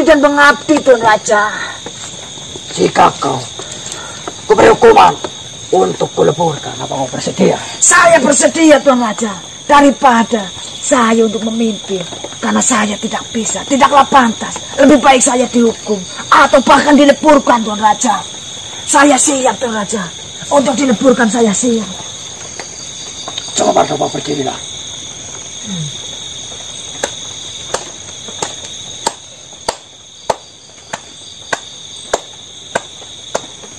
dan mengabdi, Tuan Raja. Jika kau beri hukuman untuk kuleburkan, apa kau bersedia? Saya bersedia, Tuan Raja. Daripada saya untuk memimpin, karena saya tidak bisa, tidaklah pantas. Lebih baik saya dihukum atau bahkan dileburkan, Tuan Raja. Saya siap, Tuan Raja. Untuk dileburkan saya siap. Coba berdirilah.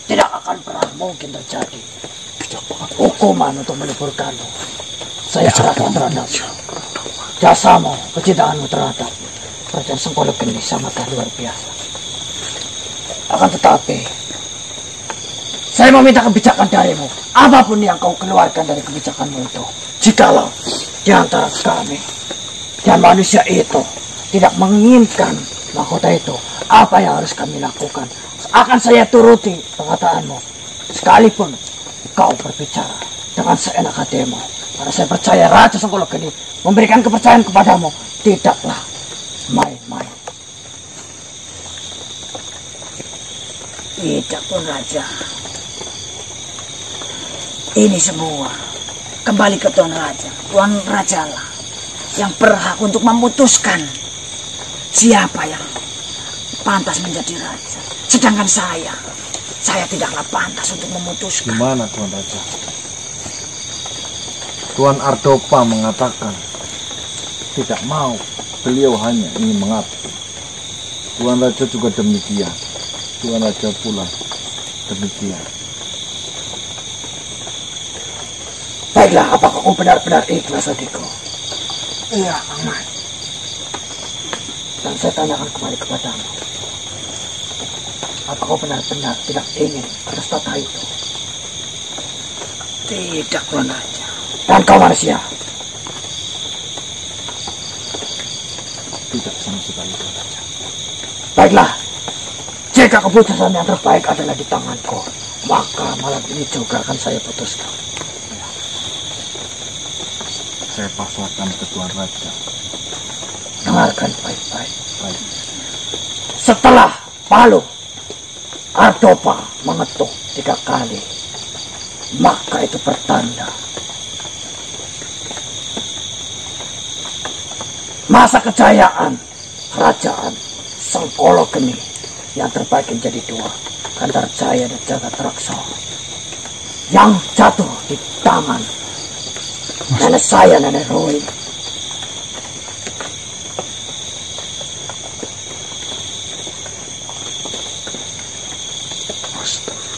Tidak akan pernah mungkin terjadi hukuman untuk meleburkanmu. Saya serahkan terhadap jasamu, kecintaanmu terhadap kerajaan Senggologeni sangatlah luar biasa. Akan tetapi, saya meminta kebijakan darimu. Apapun yang kau keluarkan dari kebijakanmu itu, jikalau di antara kami dan manusia itu tidak menginginkan mahkota itu, apa yang harus kami lakukan? Akan saya turuti perkataanmu, sekalipun kau berbicara dengan seenak hatimu. Karena saya percaya Raja Senggologeni memberikan kepercayaan kepadamu tidaklah main-main. Tidak, Tuan Raja. Ini semua kembali ke Tuan Raja. Tuan Raja lah yang berhak untuk memutuskan siapa yang pantas menjadi raja. Sedangkan saya tidaklah pantas untuk memutuskan. Gimana, Tuan Raja? Tuan Ardopa mengatakan tidak mau, beliau hanya ingin mengabdi. Tuan Raja juga demikian. Tuan Raja pula demikian. Baiklah, apakah kau benar-benar ikhlas, adikku? Iya, Paman. Dan saya tanyakan kembali kepadamu, apakah kau benar-benar tidak ingin atas tata itu? Tidak, Tuan Raja. Dan kau manusia? Tidak sama sekali, Tuan Raja. Baiklah, jika keputusan yang terbaik adalah di tanganku, maka malam ini juga akan saya putuskan. Saya pasrahkan ke Tuan Raja. Dengarkan baik-baik. Baik. Setelah Palu Ardopa mengetuk 3 kali, maka itu pertanda masa kejayaan kerajaan Senggologeni yang terbagi menjadi 2, Gandarjaya dan Jagatraksa, yang jatuh di tangan nenek saya, Nenek Rui.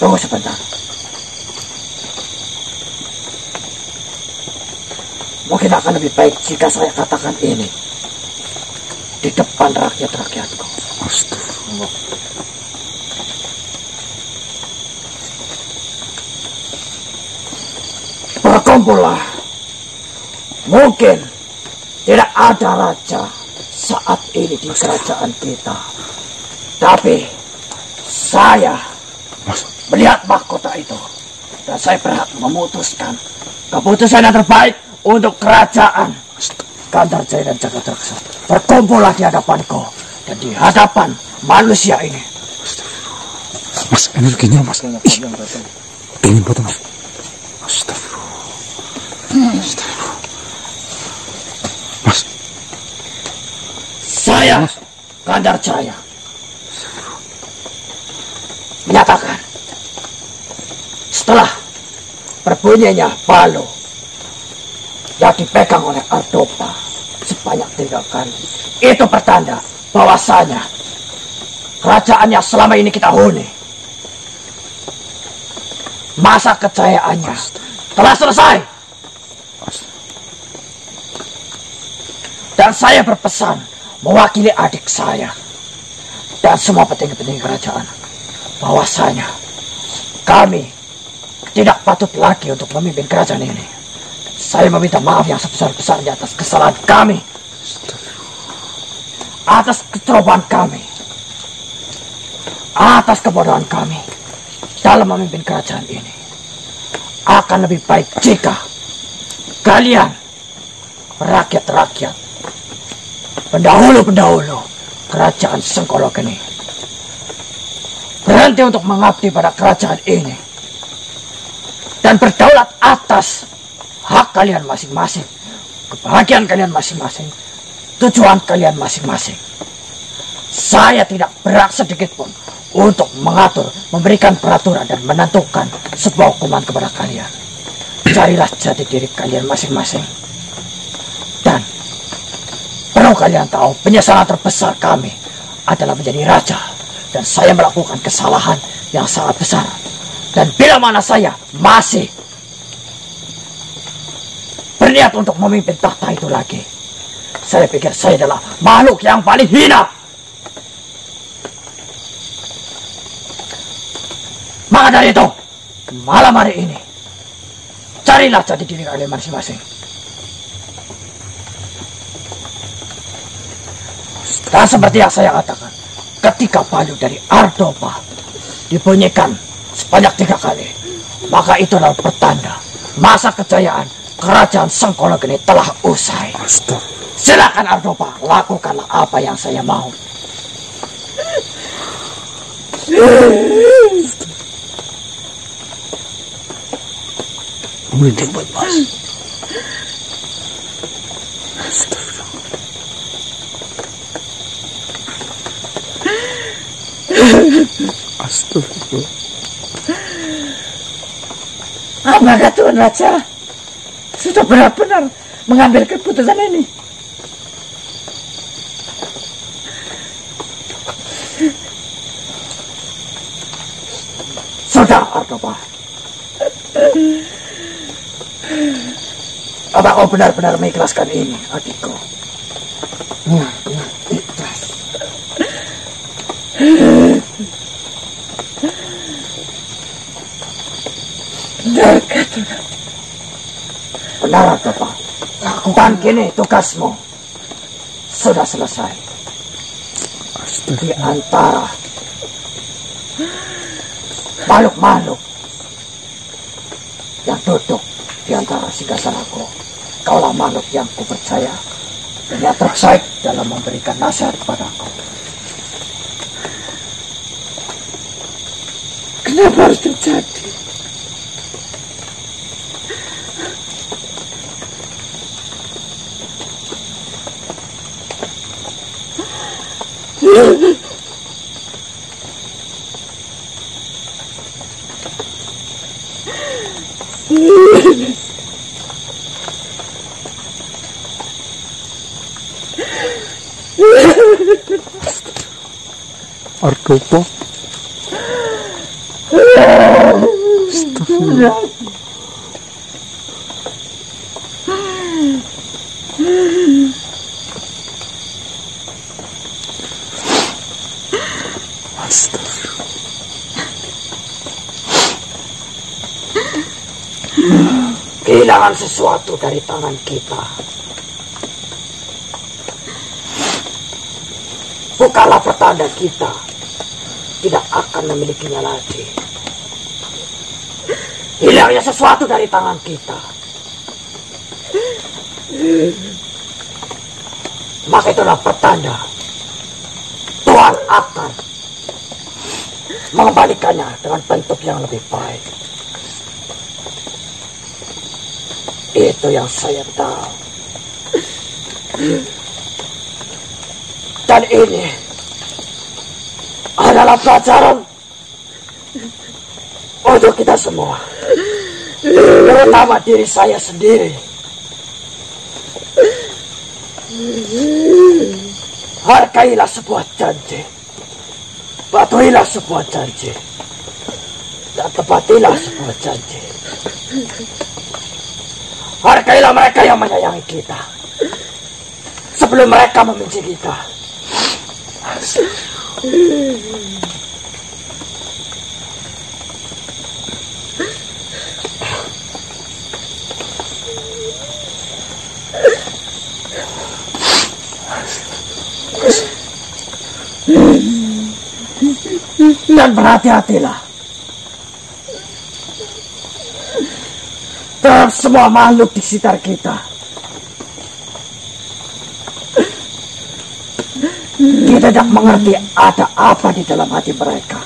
Tunggu sebentar. Mungkin akan lebih baik jika saya katakan ini di depan rakyat-rakyatku. Astagfirullah. Berkumpullah. Mungkin tidak ada raja saat ini di kerajaan kita, tapi saya melihat mahkota itu dan saya berhak memutuskan keputusan yang terbaik untuk kerajaan Gandarjaya dan Jagatraksa. Berkumpullah di hadapanku dan di hadapan manusia ini. Mas, energinya Mas. Dingin banget Mas. Mas, Saya, Gandar Jaya, menyatakan setelah berbunyinya balo yang dipegang oleh Ardopa sebanyak 3 kali, itu pertanda bahwasanya kerajaan yang selama ini kita huni, masa kejayaannya telah selesai. Dan saya berpesan mewakili adik saya dan semua petinggi-petinggi kerajaan bahwasanya kami tidak patut lagi untuk memimpin kerajaan ini. Saya meminta maaf yang sebesar-besarnya atas kesalahan kami, atas kecerobohan kami, atas kebodohan kami dalam memimpin kerajaan ini. Akan lebih baik jika kalian, rakyat-rakyat, pendahulu-pendahulu kerajaan Sengkolokeni, berhenti untuk mengabdi pada kerajaan ini dan berdaulat atas hak kalian masing-masing, kebahagiaan kalian masing-masing, tujuan kalian masing-masing. Saya tidak berhak sedikit pun untuk mengatur, memberikan peraturan dan menentukan sebuah hukuman kepada kalian. Carilah jati diri kalian masing-masing. Dan perlu kalian tahu, penyesalan terbesar kami adalah menjadi raja. Dan saya melakukan kesalahan yang sangat besar. Dan bila mana saya masih berniat untuk memimpin tahta itu lagi, saya pikir saya adalah makhluk yang paling hina. Maka dari itu, malam hari ini, carilah jati diri kalian masing-masing. Dan seperti yang saya katakan, ketika balo dari Ardopa dibunyikan sebanyak 3 kali, maka itu adalah pertanda masa kejayaan kerajaan Sengkolokeni telah usai. Silakan Ardopa, lakukanlah apa yang saya mau. merinding buat Mas. Astagfirullah. Apakah Tuan Raja sudah benar-benar mengambil keputusan ini? Sudah, Ardopa. Apa kau benar-benar mengikhlaskan ini, adikku? Ikhlas. Benar, Ardopa. Dan kini tugasmu sudah selesai. Di antara makhluk-makhluk yang duduk di antara singgasanaku, kaulah makhluk yang kupercaya dan yang terbaik dalam memberikan nasihat kepadaku. Kenapa harus terjadi? Ardopa. Astagfirullah. Kehilangan sesuatu dari tangan kita bukanlah pertanda kita tidak akan memilikinya lagi. Hilangnya sesuatu dari tangan kita, maka itulah pertanda Tuhan akan mengembalikannya dengan bentuk yang lebih baik. Itu yang saya tahu. Dan ini adalah pelajaran untuk kita semua, terutama diri saya sendiri. Hargailah sebuah janji, patuhilah sebuah janji, dan tepatilah sebuah janji. Hargailah mereka yang menyayangi kita sebelum mereka membenci kita. Dan berhati-hatilah terhadap semua makhluk di sekitar kita. Kita tidak mengerti ada apa di dalam hati mereka.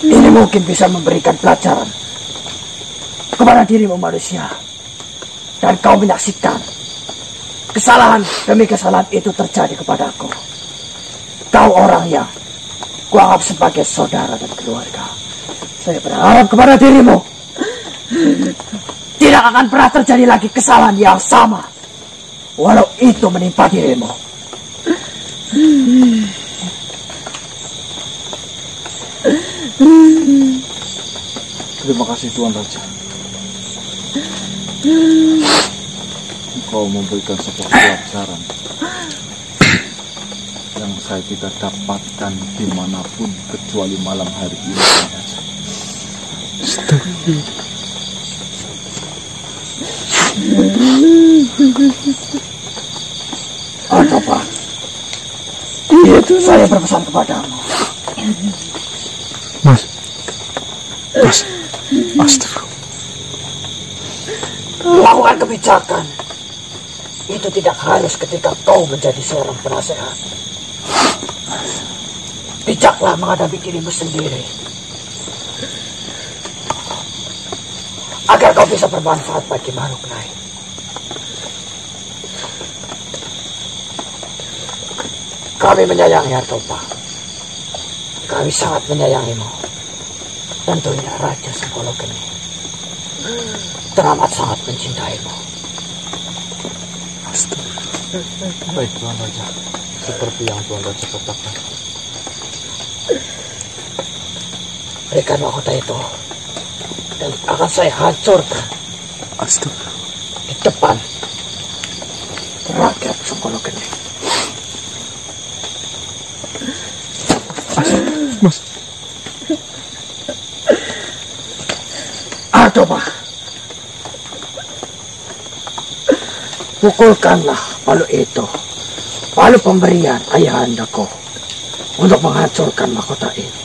Ini mungkin bisa memberikan pelajaran kepada dirimu manusia. Dan kau menyaksikan kesalahan demi kesalahan itu terjadi kepadaku. Kau orang yang kuanggap sebagai saudara dan keluarga. Saya berharap kepada dirimu tidak akan pernah terjadi lagi kesalahan yang sama, walau itu menimpa dirimu. Terima kasih Tuan Raja. Engkau memberikan sebuah pelajaran yang saya tidak dapatkan dimanapun kecuali malam hari ini, Tuan Raja. Apa? Itu saya berpesan kepadamu. Mas. Astagfirullah. Melakukan kebijakan itu tidak harus ketika kau menjadi seorang penasehat. Bijaklah menghadapi dirimu sendiri, agar kau bisa bermanfaat bagi makhluk lain. Kami menyayangi Artopa. Kami sangat menyayangimu. Tentunya Raja Sengkolo Geni teramat sangat mencintaimu. Baik Tuan Raja, seperti yang Tuan Raja katakan. Berikan mahkota itu, dan akan saya hancurkan di depan rakyat Sengkolo Geni. Mas. Artopa, pukulkanlah palu itu, palu pemberian ayahandaku untuk menghancurkan mahkota ini.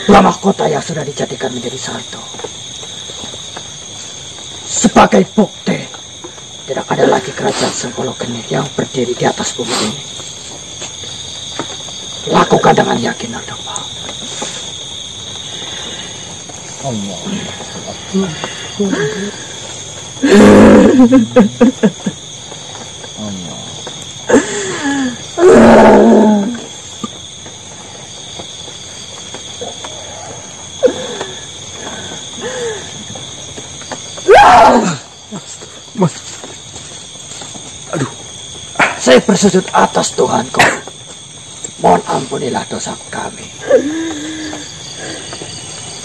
Dua mahkota yang sudah dijadikan menjadi satu. Sebagai bukti, tidak ada lagi kerajaan Sengkolo Geni yang berdiri di atas bumi ini. Lakukan dengan yakin, Artopa. Allah. Mas. Aduh. Saya bersujud atas Tuhanku. Mohon ampunilah dosa kami.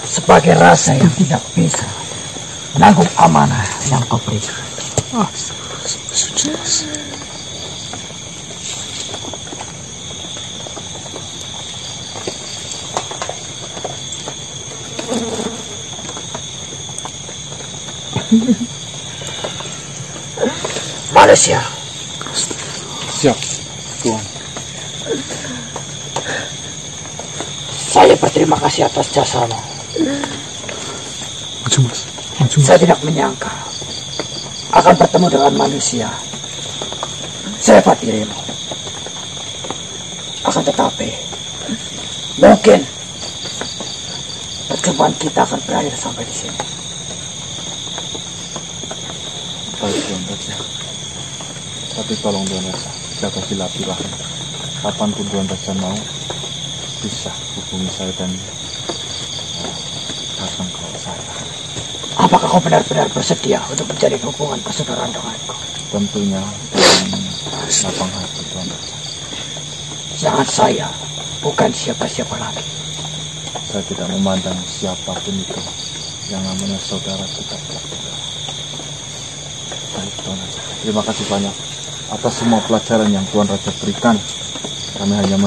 Sebagai rasa yang tidak bisa menanggung amanah yang kau berikan. Sujud, Mas. Manusia. Siap, Tuan. Saya berterima kasih atas jasamu. Maju, Mas. Maju, Mas. Saya tidak menyangka akan bertemu dengan manusia sehebat dirimu. Akan tetapi, Mungkin percobaan kita akan berakhir sampai di sini. Baik Tuan Raja. Tapi tolong Tuan Raja, jaga silaturahmi. Kapanpun Tuan Raja mau, bisa hubungi saya dan datang ke saya. Apakah kau benar-benar bersedia untuk menjadi hubungan persaudaraan denganku? Tentunya dengan lapang hati Tuan Raja. Jangan saya, bukan siapa-siapa lagi. Saya tidak memandang siapapun itu. Yang namanya saudara kita saudara. Baik Tuan Raja. Terima kasih banyak atas semua pelajaran yang Tuan Raja berikan. Kami hanya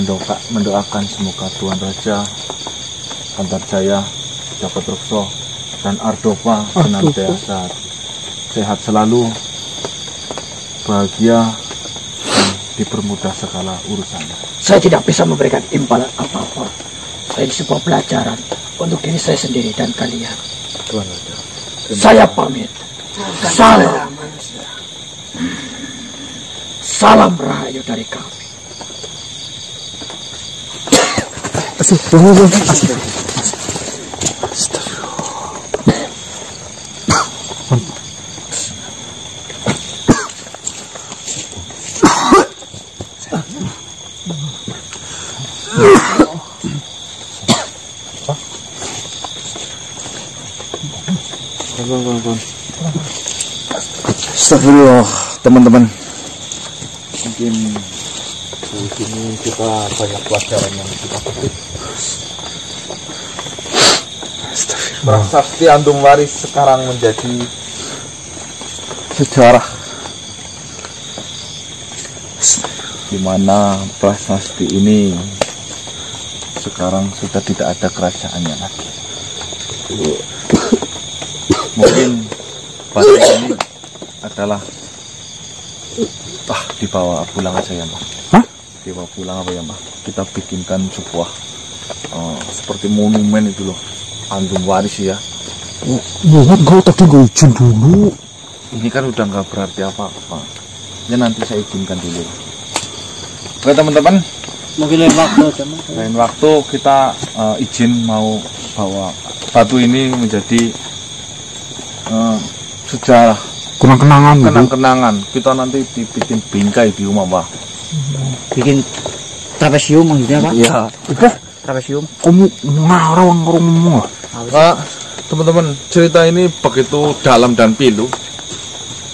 mendoakan semoga Tuan Raja, Antarjaya, Jaka Trukso, dan Ardova senantiasa sehat selalu, bahagia, dan dipermudah segala urusannya. Saya tidak bisa memberikan imbalan apapun selain sebuah pelajaran untuk diri saya sendiri dan kalian. Tuan Raja, Saya pamit. Salam. Salam rahayu dari kami. Astagfirullah, teman-teman. Mungkin di sini kita banyak pelajaran yang kita petik. Prasasti Andung Waris sekarang menjadi sejarah, di mana prasasti ini sekarang sudah tidak ada kerajaannya lagi. Mungkin batu ini adalah dibawa pulang aja ya Mbak. Hah? Dibawa pulang apa ya Mbak? Kita bikinkan sebuah seperti monumen itu loh, Andung Waris ya. Oh, iya kan kau tadi gue izin dulu. Ini kan udah nggak berarti apa-apa. Ya nanti saya izinkan dulu. Oke teman-teman, Mungkin lain waktu teman. lain waktu kita izin mau bawa batu ini menjadi sejarah, Kenang-kenangan gitu. kenang-kenangan. Kita nanti dibikin bingkai di rumah Mbak. Bikin trapesium maksudnya Pak? Iya. Trapesium. Kamu ngarang ngomong. Teman-teman, cerita ini begitu dalam dan pilu,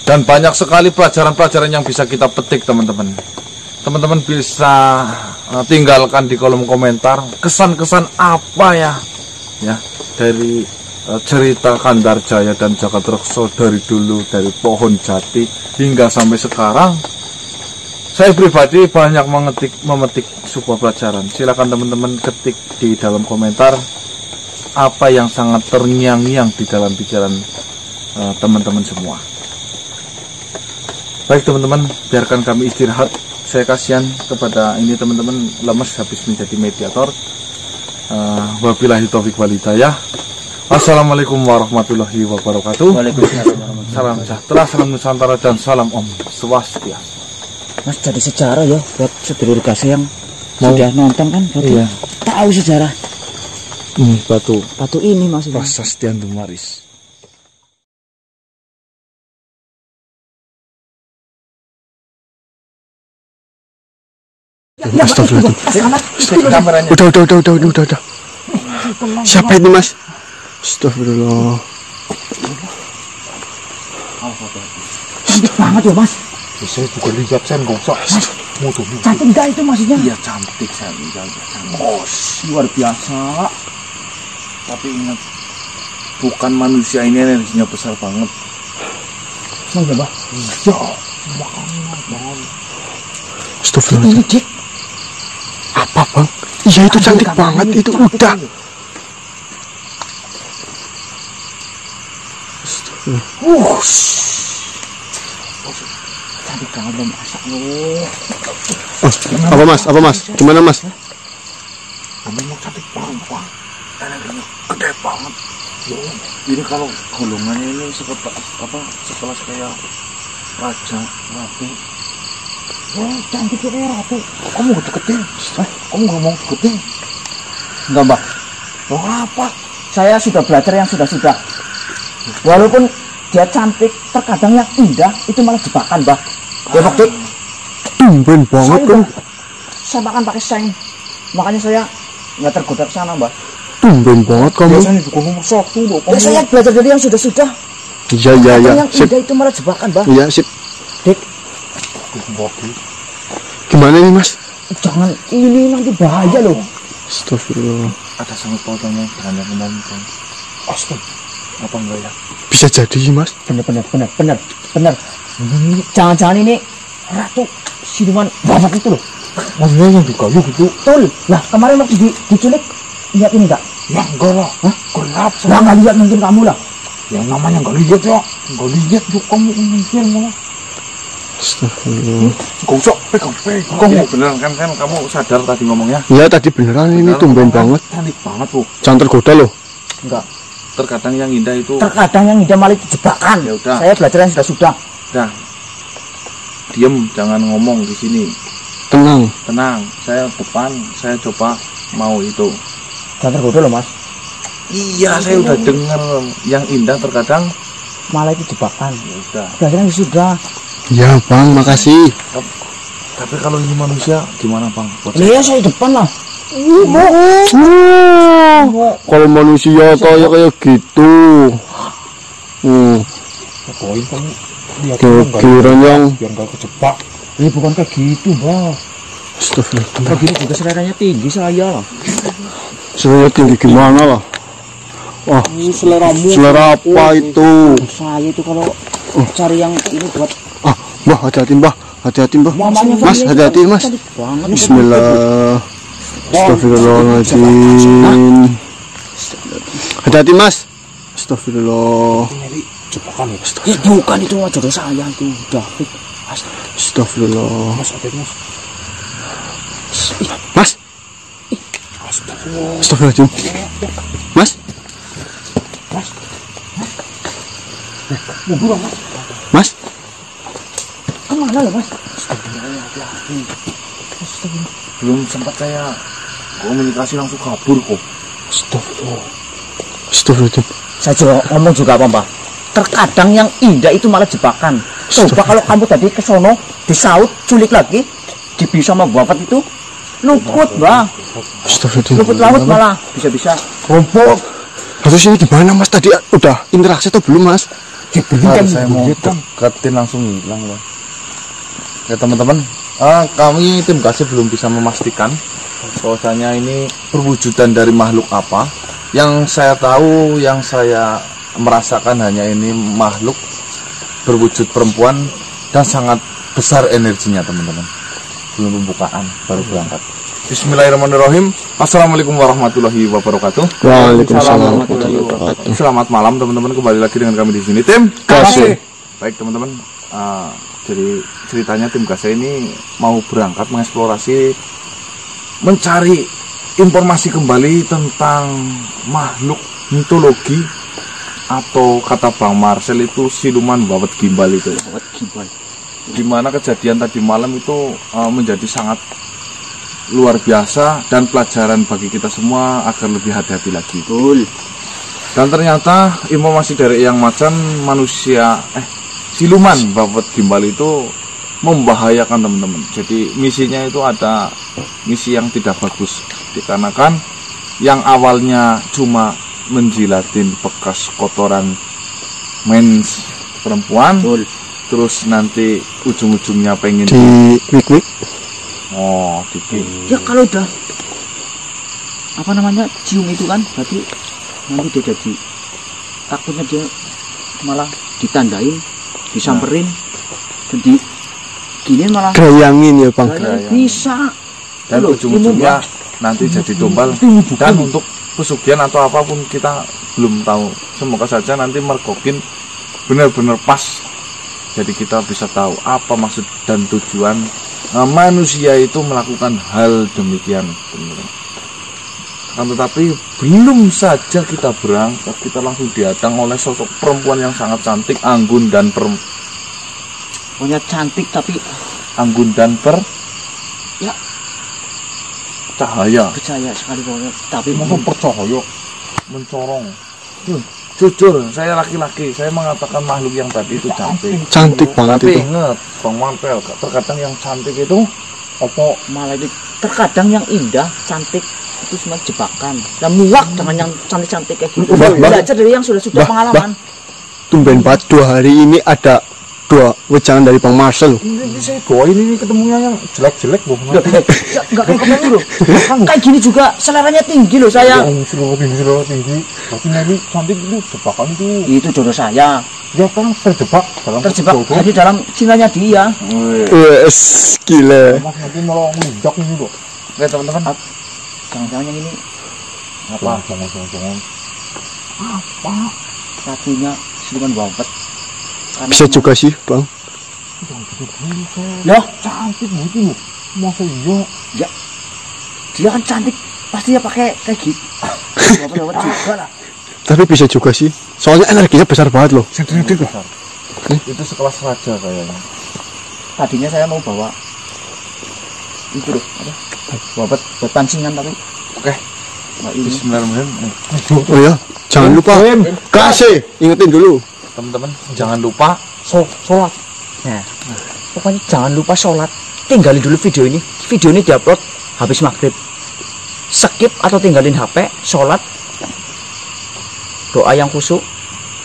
dan banyak sekali pelajaran-pelajaran yang bisa kita petik teman-teman. Teman-teman bisa tinggalkan di kolom komentar kesan-kesan apa ya dari cerita Kandarjaya dan Jaka Trukso dari dulu, dari pohon jati hingga sampai sekarang. Saya pribadi banyak memetik sebuah pelajaran. Silakan teman-teman ketik di dalam komentar apa yang sangat terngiang-ngiang di dalam pikiran teman-teman semua. Baik teman-teman, biarkan kami istirahat. Saya kasihan kepada ini teman-teman, lemes habis menjadi mediator. Wabillahi taufiq wal hidayah. Assalamualaikum warahmatullahi wabarakatuh. Salam sejahtera, salam Nusantara, dan salam Om Swastiastu. Mas jadi sejarah ya buat sedulur kasih yang sudah nonton kan berarti Iya. tahu sejarah Ini batu ini maksudnya. prasasti Andung Waris. Astagfirullah. Udah. Siapa ini Mas? Astagfirullah. Cantik banget ya Mas. Saya juga lihat, saya nggak usah mutuh. Cantik enggak itu maksudnya? Iya cantik, saya lihat. Luar biasa. Tapi ingat, bukan manusia ini energinya besar banget. Mau coba? Iya, Astagfirullah. Ini Dik. Apa Bang? Iya itu cantik banget itu udah. Cantik banget lo masak lo. Apa Mas? Gimana Mas? memang cantik banget Pak. Energinya gede banget. Ini kalau golongannya ini sekelas kayak raja, ratu. Oh, cantik kayak ratu. Kamu gede, kamu nggak mau gede. Enggak, Mbak. Oh apa? Saya sudah belajar yang sudah-sudah. Walaupun dia cantik, terkadang yang indah itu malah jebakan, Mbak. Ya, Pak Dik. Tumben banget kan. Saya makan pakai seng. Makanya saya nggak tergoda ke sana, Mbak. Tumben banget kamu. Biasanya juga nomor 1 loh. Ya, saya belajar dari yang sudah-sudah. Iya iya iya. Yang Sip. indah itu malah jebakan, Mbak. Iya sip. Dik, Gimana nih Mas? jangan ini nanti bahaya loh. Astagfirullah. Ada sangkut pautnya dengan yang kemarin kan. Astaga. Apa enggak ya? Bisa jadi Mas. Bener. Jangan-jangan ini ratu siluman babat itu loh. Maksudnya yang di kayu gitu? Betul. Lah kemarin waktu diculik lihat ini enggak? Ya enggak lah. Hah? Gelap. Lah nggak lihat mungkin kamu lah. Yang namanya enggak lihat ya. Enggak lihat tuh kamu mungkin malah. Astagfirullah. Enggak usah pegang. Ini bener kan kamu sadar tadi ngomongnya? Iya tadi beneran ini tumben banget. Cantik banget tuh. Jangan tergoda loh. Enggak. Terkadang yang indah itu. Terkadang yang indah malah itu jebakan. Ya udah. Saya belajar yang sudah. Dah. Diem, jangan ngomong di sini. Tenang. Tenang. Saya depan, saya coba mau itu. Jangan tergoda loh, Mas. Iya, saya udah denger yang indah terkadang. Malah itu jebakan. Ya udah. Belajar yang sudah. Ya Bang, makasih. Tapi kalau ini manusia gimana Bang? Buat Iya, saya depan lah. Kalau manusia kayak gitu. Pokoknya kamu lihat Kira-kira yang biar enggak kejebak. Ini bukan kayak gitu, Mbak. Astagfirullah. Kayak gini juga seleranya tinggi saya lah. Selera tinggi gimana lah? Wah, Seleramu. selera apa itu? Saya itu kalau cari yang ini buat Ah, Mbah, hati-hati Mbah. Hati-hati Mbah. mamanya Mas, Fahri hati-hati itu Mas. cantik banget. Bismillah. Astagfirullahaladzim. Hati-hati Mas. Astagfirullah. Jebakan ya. Ya bukan itu mah jodoh saya itu David. Astagfirullah. Mas hati Mas. Mas. Astagfirullahaladzim. Mas. Mas. Kemana ya, Mas? belum sempat saya komunikasi langsung kabur kok. Astagfirullahaladzim. Saya juga ngomong juga apa, Mbak? Terkadang yang indah itu malah jebakan. Coba kalau kamu tadi ke sono disaut, culik lagi, dibisa sama bapak itu, luput, Mbak. Astagfirullahaladzim. Luput laut malah bisa-bisa. Rompok. Terus ini gimana Mas? Tadi udah interaksi atau belum Mas? Ya belum kan? Saya mau deketin langsung hilang loh. Ya teman-teman, kami tim kasih belum bisa memastikan bahwasanya ini perwujudan dari makhluk apa. Yang saya tahu, yang saya merasakan hanya ini makhluk berwujud perempuan dan sangat besar energinya teman-teman. Belum pembukaan, baru berangkat. Bismillahirrahmanirrahim. Assalamualaikum warahmatullahi wabarakatuh. Waalaikumsalam warahmatullahi wabarakatuh. Selamat malam teman-teman, kembali lagi dengan kami di sini tim Kasih. Baik teman-teman, jadi ceritanya tim Kasih ini mau berangkat mengeksplorasi, mencari informasi kembali tentang makhluk mitologi atau kata Bang Marcel itu siluman babat gimbal itu. Babat gimbal. Dimana kejadian tadi malam itu menjadi sangat luar biasa dan pelajaran bagi kita semua agar lebih hati-hati lagi. Betul. Dan ternyata informasi dari yang macan manusia siluman babat gimbal itu membahayakan teman-teman. Jadi misinya itu ada misi yang tidak bagus, dikarenakan yang awalnya cuma menjilatin bekas kotoran mens perempuan, Betul. terus nanti ujung-ujungnya pengen Di wik-wik. Ya kalau udah apa namanya cium itu kan berarti nanti dia jadi takutnya dia malah ditandain, disamperin, jadi gini malah Gayangin ya Bang. bisa. dan Loh, ujung-ujungnya nanti jadi tumbal. Dan untuk pesugihan atau apapun kita belum tahu. Semoga saja nanti mergokin benar-benar pas, jadi kita bisa tahu apa maksud dan tujuan manusia itu melakukan hal demikian. Tetapi belum saja kita berangkat, kita langsung dihadang oleh sosok perempuan yang sangat cantik, anggun dan Pokoknya cantik tapi anggun dan ya bercahaya. Percaya sekali pokoknya. Tapi Masa percaya mencorong. Jujur, saya laki-laki, saya mengatakan makhluk yang tadi itu cantik. Cantik banget Tapi itu. ingat, Bang Mantel, terkadang yang cantik itu apa? malah itu terkadang yang indah, cantik itu cuma jebakan. Dan muak dengan yang cantik-cantik kayak gitu. Bah. Belajar dari yang sudah pengalaman. Tumben banget 2 hari ini ada 2 wejangan dari Bang Marcel. Ini saya doain ini ketemunya yang jelek-jelek loh. Enggak kayak kamu loh. Kayak gini juga seleranya tinggi loh saya. Selera tinggi. Tapi nanti cantik itu jebakan itu. Itu jodoh saya. Dia kan Terjebak hanya dalam cintanya dia. Wes gila. Mas nanti malah ngelunjak ini loh. Oke teman-teman. Jangan-jangan yang ini Apa? Jangan. apa? Ratunya siluman wawet. Bisa juga sih, Bang. Loh, Cantik begitu loh. Masa iya? ya dia kan cantik pasti ya pakai kayak gitu. Wawet juga lah. Tapi bisa juga sih. Soalnya energinya besar banget loh. Itu sekelas raja kayaknya. Tadinya saya mau bawa itu loh, apa? Wawet buat pancingan tapi Oke. nah, ini Bismillahirrahmanirrahim. Oh ya, jangan lupa kasih, ingetin dulu. Teman-teman, jangan lupa sholat. Nah, pokoknya jangan lupa sholat. Tinggalin dulu video ini. Video ini diupload habis maghrib. Skip atau tinggalin HP, sholat. Doa yang khusyuk.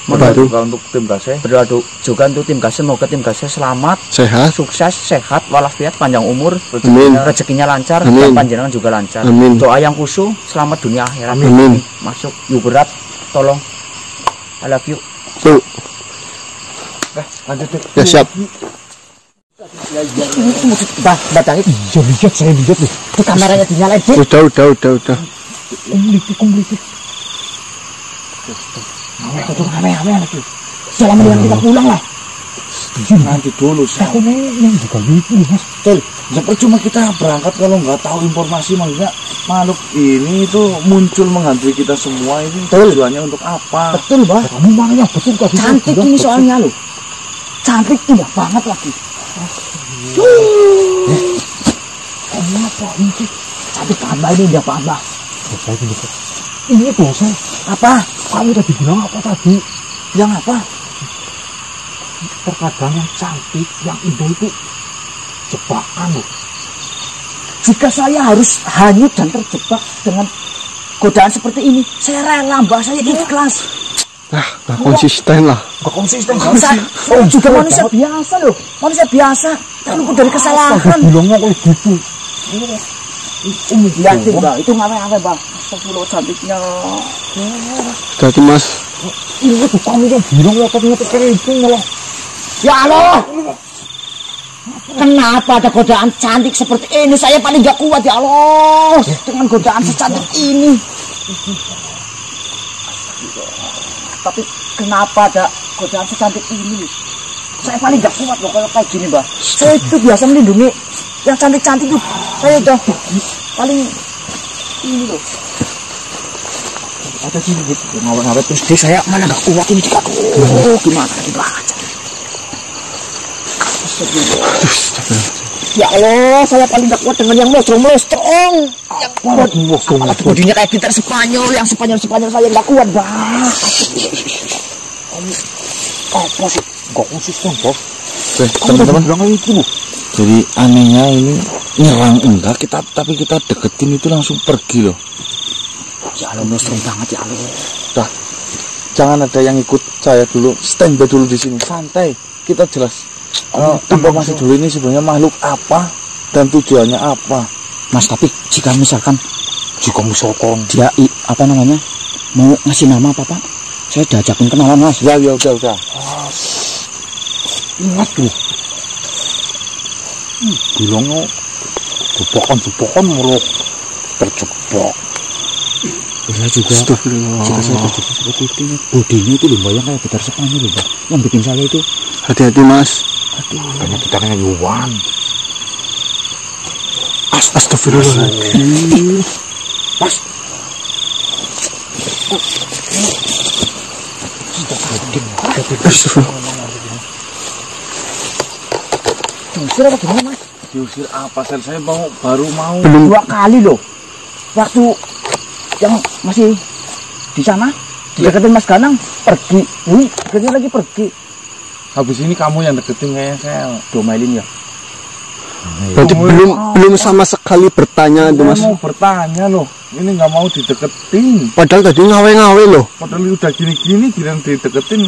Apa itu? Juga untuk tim Gase. Berdoa juga untuk tim Gase. Semoga tim Gase selamat, Sehat. sukses, sehat, walafiat, panjang umur, Amin. rezekinya lancar, Amin. dan panjenengan juga lancar. Amin. Doa yang khusyuk, selamat dunia akhirat. Amin. Masuk, yuk berat, tolong. I love you. Tuh, Lanjut deh. ya siap. Batangnya Iya, lihat, saya lihat nih. di kameranya dinyalain, Dik. Udah. Kompliti. Rame lagi. Jangan mendingan kita pulang lah. Nanti dulu. Aku yang juga itu, Mas. Betul. Ya percuma kita berangkat kalau nggak tahu informasi, maksudnya makhluk ini itu muncul menghantui kita semua ini. Tujuannya untuk apa? Betul, Bah. Kamu makanya betul tadi. Cantik ini soalnya loh. Cantik indah banget lagi. Kamu apa ini? Cantik tambah ini indah tambah. Dosa ini. Ini dosa. Apa? Kamu tadi bilang apa tadi? Yang apa? Terkadang yang cantik, yang indah itu jebakan loh. Jika saya harus hanyut dan terjebak dengan godaan seperti ini, saya rela, Mbak. Saya ikhlas. Nggak konsisten lah. Gak konsisten. Saya juga manusia biasa loh. Manusia biasa. Terluput dari kesalahan. Bilangnya kayak gitu. Lihatin, Mbak. Itu ngawe-ngawe, Mbak. Astagfirullah, cantiknya. Jadi Mas, Ini tuh kamu yang bilang ngotot-ngotot kayak itu malah. Ya Allah. Kenapa ada godaan cantik seperti ini? Saya paling gak kuat, ya Allah. Dengan godaan secantik ini. Tapi kenapa ada godaan secantik ini? Saya paling gak kuat loh kalau kayak gini, Mbak. Saya itu biasa melindungi yang cantik-cantik tuh. Saya udah paling ini loh. Ada sini gitu, ngawet-ngawet terus deh saya mana gak kuat ini juga. Gimana dibaca? Ya Allah, saya paling gak kuat dengan yang mocong-mocong. Yang kuat, apalagi bodinya kayak gitar Spanyol, yang Spanyol saya gak kuat, Bang. Apa sih? Gak konsisten, Bos. Teman-teman, jadi anehnya ini nyerang enggak kita, tapi kita deketin itu langsung pergi loh. Ya Allah, serem banget ya Allah. Dah, jangan ada yang ikut saya dulu, standby dulu di sini, santai. Kita jelas informasi dulu ini sebenarnya makhluk apa dan tujuannya apa. Mas, tapi jika misalkan dia apa namanya mau ngasih nama apa Pak? Saya diajakin kenalan, Mas. Ya udah. Ingat tuh. Bilangnya jebakan muruk terjebak. Saya juga jika saya terjebak seperti itu, bodinya itu lumayan kayak gitar Spanyol loh, Pak. Yang bikin saya itu hati-hati Mas. Karena gitarnya Yuan. Astagfirullahaladzim. Mas, diusir apa gimana, Mas? diusir apa? Saya baru mau Belum 2 kali loh. waktu yang masih di sana deketin Mas Ganang pergi. Ini akhirnya lagi pergi. Habis ini kamu yang deketin kayaknya saya domelin ya. Berarti belum sama sekali bertanya itu Mas. Mau bertanya loh. Ini nggak mau dideketin. Padahal tadi ngawe-ngawe loh. Padahal udah gini-gini bilang dideketin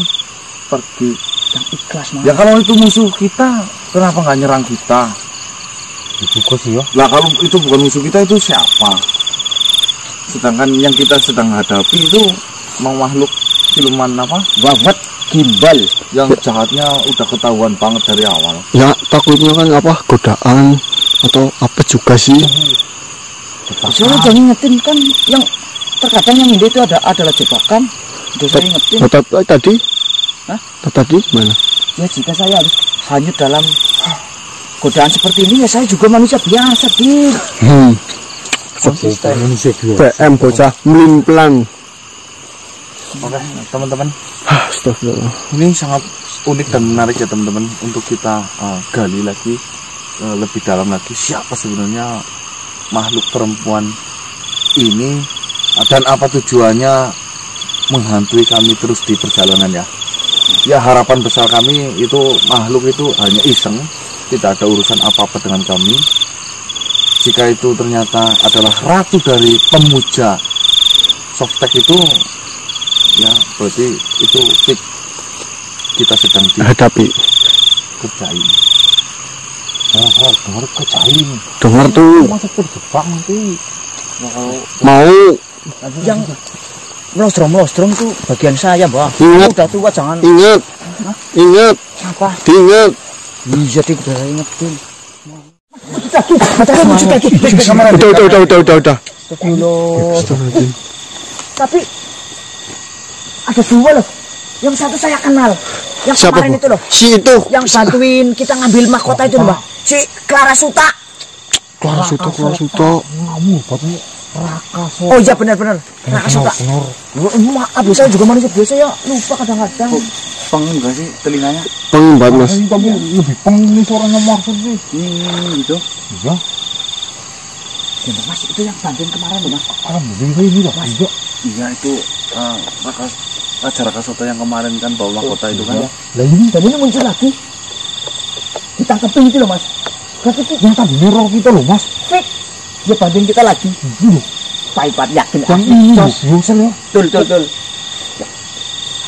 pergi. Yang ikhlas Mas. Ya kalau itu musuh kita, kenapa nggak nyerang kita? Itu sih ya. Lah kalau itu bukan musuh kita, itu siapa? Sedangkan yang kita sedang hadapi itu makhluk siluman apa? Wawat gimbal. Yang jahatnya udah ketahuan banget dari awal. Ya takutnya kan apa godaan atau apa juga sih. Saya udah ngingetin kan yang terkadang yang ini itu adalah jebakan. Udah saya ingetin. Tadi? Hah? Tadi mana? Ya jika saya harus hanyut dalam godaan seperti ini ya saya juga manusia biasa, Bin. Konsisten. PM bocah melimplang. Oke, teman-teman. Astagfirullah. Ini sangat unik dan menarik ya teman-teman untuk kita gali lagi lebih dalam lagi siapa sebenarnya makhluk perempuan ini dan apa tujuannya menghantui kami terus di perjalanan ya. Ya harapan besar kami itu makhluk itu hanya iseng, tidak ada urusan apa-apa dengan kami. Jika itu ternyata adalah ratu dari pemuja Softtek itu, ya berarti itu kita sedang dihadapi. Kerjain. Dengar kerjain. Dengar tuh. Masuk terjebak nanti. Mau Yang melostrom tuh bagian saya, Mbak. Ingat. Udah tua jangan. Ingat. Hah? Ingat. Apa? Ingat. Iya, Dik, udah ingetin. Udah. Tapi ada dua loh. Yang satu saya kenal. Yang Siapa, kemarin Bu? itu loh. Si itu. Yang bantuin kita ngambil mahkota itu, Mbak. Si Clara Suta. Clara Suto. Oh iya benar. Raka Suta. Maaf, saya juga manusia biasa ya. Lupa kadang-kadang. Peng enggak sih telinganya? Pengembat Mas. Tapi lebih peng ini suaranya maksud sih. Gitu. Iya. Ya, Mas, itu yang bantuin kemarin loh, Mas. Alhamdulillah ini lah Mas. Iya itu Raja Raka Soto yang kemarin kan bawa mahkota itu kan. Lah ini dan ini muncul lagi. Ditangkepin itu loh, Mas. Berarti itu yang tadi neror kita loh, Mas. Fik. Dia bantuin kita lagi. Paipat yakin. Yang ini Mas, Yusel ya. Betul.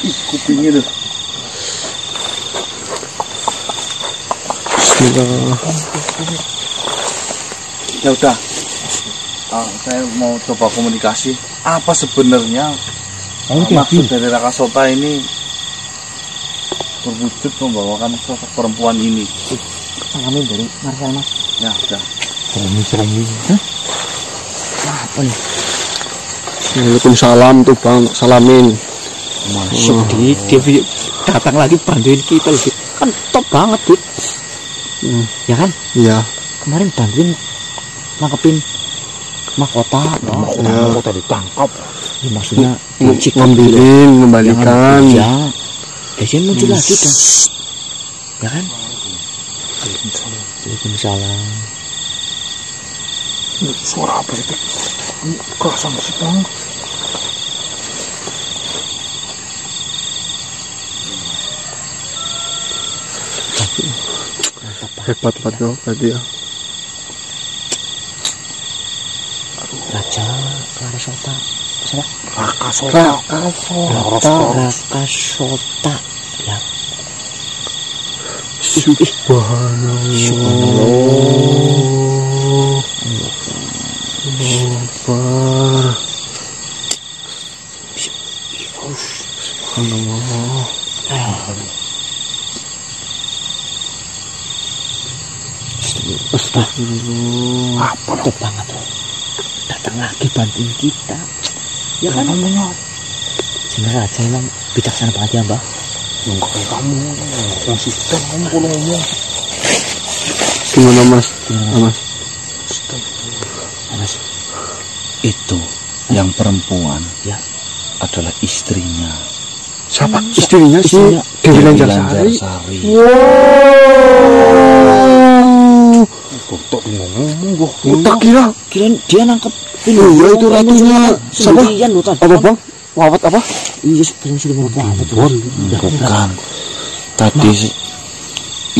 Ih, kupingnya tuh. Bismillah. Ya udah. Saya mau coba komunikasi. Apa sebenarnya maksud dari Raka Sota ini berwujud membawakan sosok perempuan ini? Salamin dari Marcel, Mas. Ya udah. Seremi. Hah? Apa nih? Waalaikumsalam tuh Bang, salamin. Masuk di dia datang lagi bantuin kita loh. Kan top banget, Dit. Ya kan? Iya. Kemarin bantuin nangkepin mahkota, mahkota ditangkap. Ya, maksudnya ngambilin, mengembalikan. Ya. Biasanya muncul lagi kan. Ya kan? Waalaikumsalam. Suara apa sih? Kerasan sih Bang. Hebat loh tadi ya. Raja Clara Sota. Siapa? Raka Sota. Ya. Subhanallah. Akbar. Subhanallah. Astagfirullah. Apa tuh banget loh. Datang lagi bantuin kita. Ya kan namanya. Sebenarnya Raja emang bijaksana banget ya, Mbak. Enggak kayak kamu. Konsisten kamu kalau ngomong. Gimana Mas? Mas, itu yang perempuan ya adalah istrinya. Siapa? Istrinya si Dewi Lanjarsari. Wow. Foto ngomong kok. Tak kirain dia nangkep ini. Iya itu ratunya. Siapa? Sendirian loh tadi. Apa bang? Wawat apa? Iya sebenarnya sudah mau wawat. Bukan. Tadi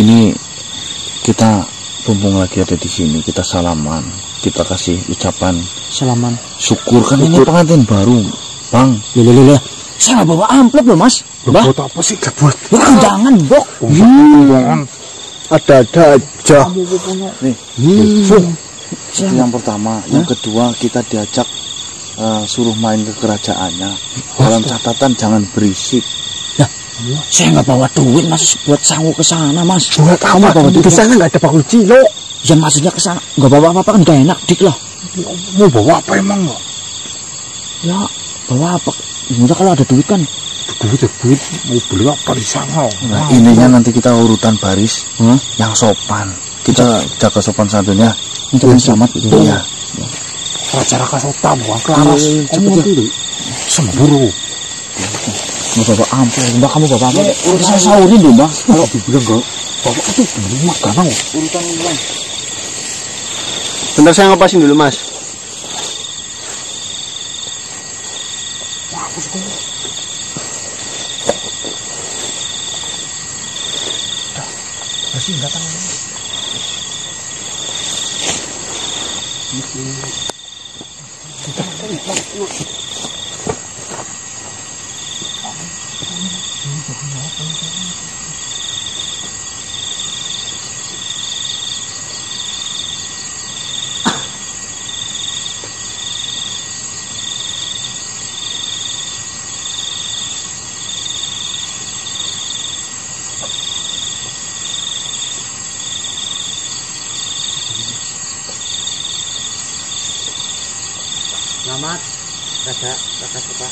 ini kita mumpung lagi ada di sini, kita salaman, kita kasih ucapan Salaman. syukur kan ini pengantin baru, Bang. Lele. Saya nggak bawa amplop loh mas. Buat apa sih? Buat Jangan bok. ada aja. Nih, itu yang pertama, yang kedua kita diajak suruh main ke kerajaannya. Dalam catatan jangan berisik. Saya nggak bawa duit mas buat sangu ke sana mas. Buat apa? Di sana nggak ada bakul cilok. Ya maksudnya ke sana nggak bawa apa-apa kan gak enak dik lah. Mau bawa apa emang lo? Ya bawa apa? Udah kalau ada duit kan. Duit mau beli apa di sana? Nah, ininya nanti kita urutan baris yang sopan. Kita jaga sopan santunnya. Untuk selamat gitu. Iya. Raja Raka Sota bukan Klaras. Kamu semburu. Mau bawa amplop, mbak kamu bawa apa? Urusan saurin dulu mbak. Kalau dibilang enggak, bapak itu rumah ganang. Urusan uang. Bentar saya ngepasin dulu mas. Masih enggak tahu. Selamat, Raja Sota.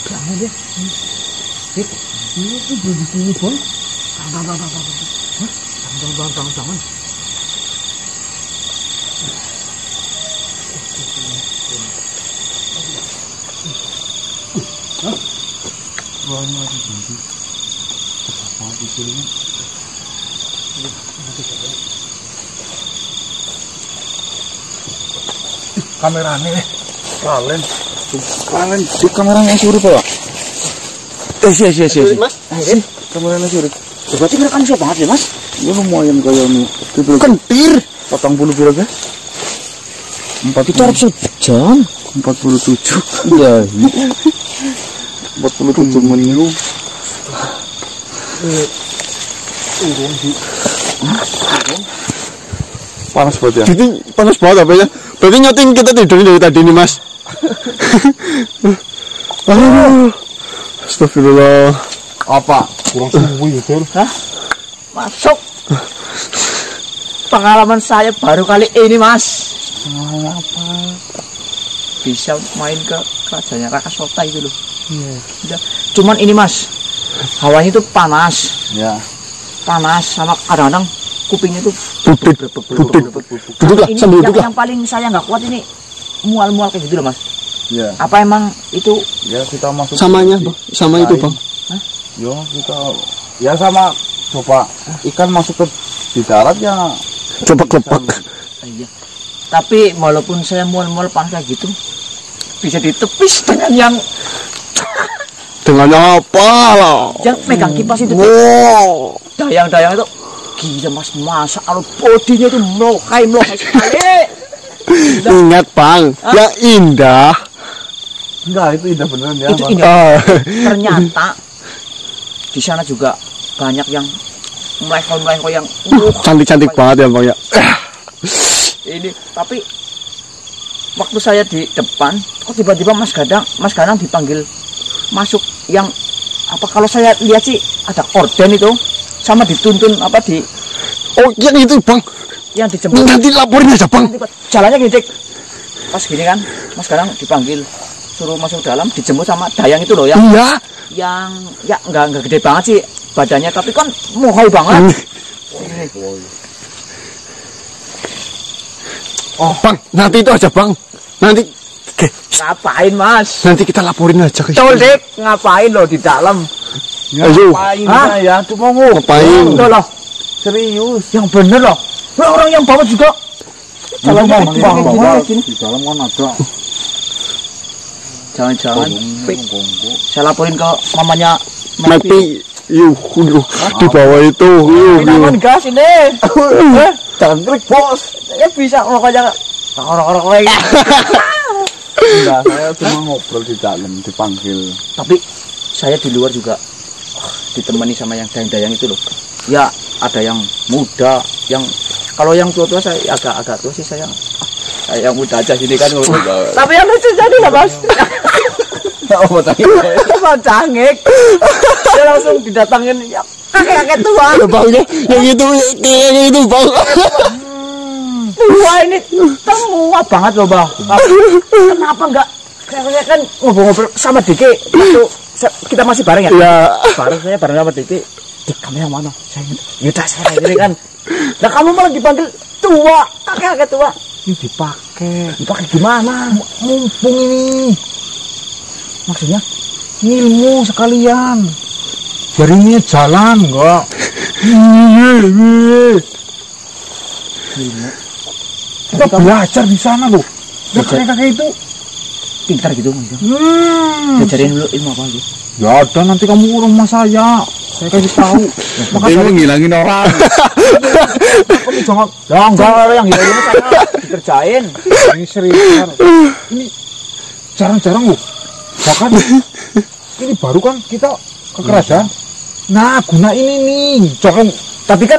Jangan dia. Ini tuh berbunyi pun. Jangan. Kamerane lalen. Lalen di kameranya suri Pak. Iya. Mas, Kameranya suri. Berarti kan iso banget ya, Mas? Ya lumayan kaya nih. kentir. 40 piro ke? 40. Itu harus sejam. 47. Iya. 47 menit. Panas banget ya. Jadi panas banget apa ya? Berarti nyoting kita tidur dari tadi nih Mas. Astagfirullah. Apa? Kurang suwi betul. Hah? Masuk. Pengalaman saya baru kali ini, Mas. Apa? Bisa main ke kerajaannya Rakasota itu loh. Iya. Cuman ini, Mas. Hawanya itu panas. Ya. Panas sama kadang-kadang kupingnya itu Duduk lah, ini sambil duduk lah. yang paling saya nggak kuat ini mual-mual kayak gitu loh, Mas. Ya. Apa emang itu Ya kita masuk Samanya, Bang. Sama itu, Bang. Yo kita ya sama coba ikan masuk ke di darat ya. Coba kelopak. iya. Tapi walaupun saya mual-mual panas kayak gitu bisa ditepis dengan yang Dengan apa lah? pegang kipas itu. Wow. Dayang-dayang itu gila, Mas, masa kalau bodinya itu melokai sekali. Ingat, Bang. Yang indah. Enggak, itu indah beneran ya. Itu Bang. indah. Ternyata di sana juga banyak yang melengkoi yang Cantik-cantik banget ya, Bang ya. ini. Tapi waktu saya di depan kok tiba-tiba Mas Ganang dipanggil masuk yang apa, kalau saya lihat sih ada orden itu sama dituntun apa di Oh, yang itu, Bang. yang dijemput. Nanti laporin aja, Bang. Jalannya gini, Dik. Pas gini kan Mas Ganang dipanggil suruh masuk dalam, dijemput sama dayang itu loh Iya. yang ya nggak gede banget sih badannya, tapi kan mohai banget. Oh, Bang, nanti itu aja, Bang. Nanti Ngapain, Mas? nanti kita laporin aja ke Betul, Dik. Ngapain lo di dalam? Ayo. Ngapain Hah? ya? Cuma mau Ngapain? Udah loh, serius. yang bener loh. Lah, orang yang bawa juga jalannya Bang, kayak gini. di dalam kan ada. Jangan-jangan fake. Saya laporin ke mamanya Mepi. Yuk, di bawah itu. Yuk. Minuman gas ini. Jangan klik, Bos. Ya bisa pokoknya orang-orang lagi. Enggak, saya cuma ngobrol di dalam, dipanggil. Tapi saya di luar juga ditemani sama yang dayang-dayang itu loh. Ya, ada yang muda, yang kalau yang tua-tua saya agak tua sih saya yang muda aja sini kan. Tapi yang lucu jadi lah, Mas. Oh, tadi. Bang Cangik. Dia langsung didatangin ya kakek-kakek tua. Bangnya yang itu, Bang. Wah, ini semua banget loh, Bang. Kenapa enggak kayak kan ngobrol-ngobrol sama Diki waktu kita masih bareng ya? Ya. Bareng sama Diki. Dik, kamu yang mana? Saya yaudah saya ini kan. Nah, kamu malah dipanggil tua, kakek-kakek tua. Ini dipakai Gimana? mumpung ini. Maksudnya ilmu sekalian. Biar ini jalan enggak. Kita belajar di sana loh. Kakek-kakek itu Pintar gitu, Mas. Diajarin dulu ilmu apa gitu. ya ada, nanti kamu ke rumah saya kasih tahu. Makanya ngilangin orang. Kamu jangan. Ya enggak, yang gitu ini saya dikerjain. Ini serius. Ini jarang-jarang loh. Bahkan ini baru kan kita ke kerajaan. Nah, guna ini nih. Jangan. Tapi kan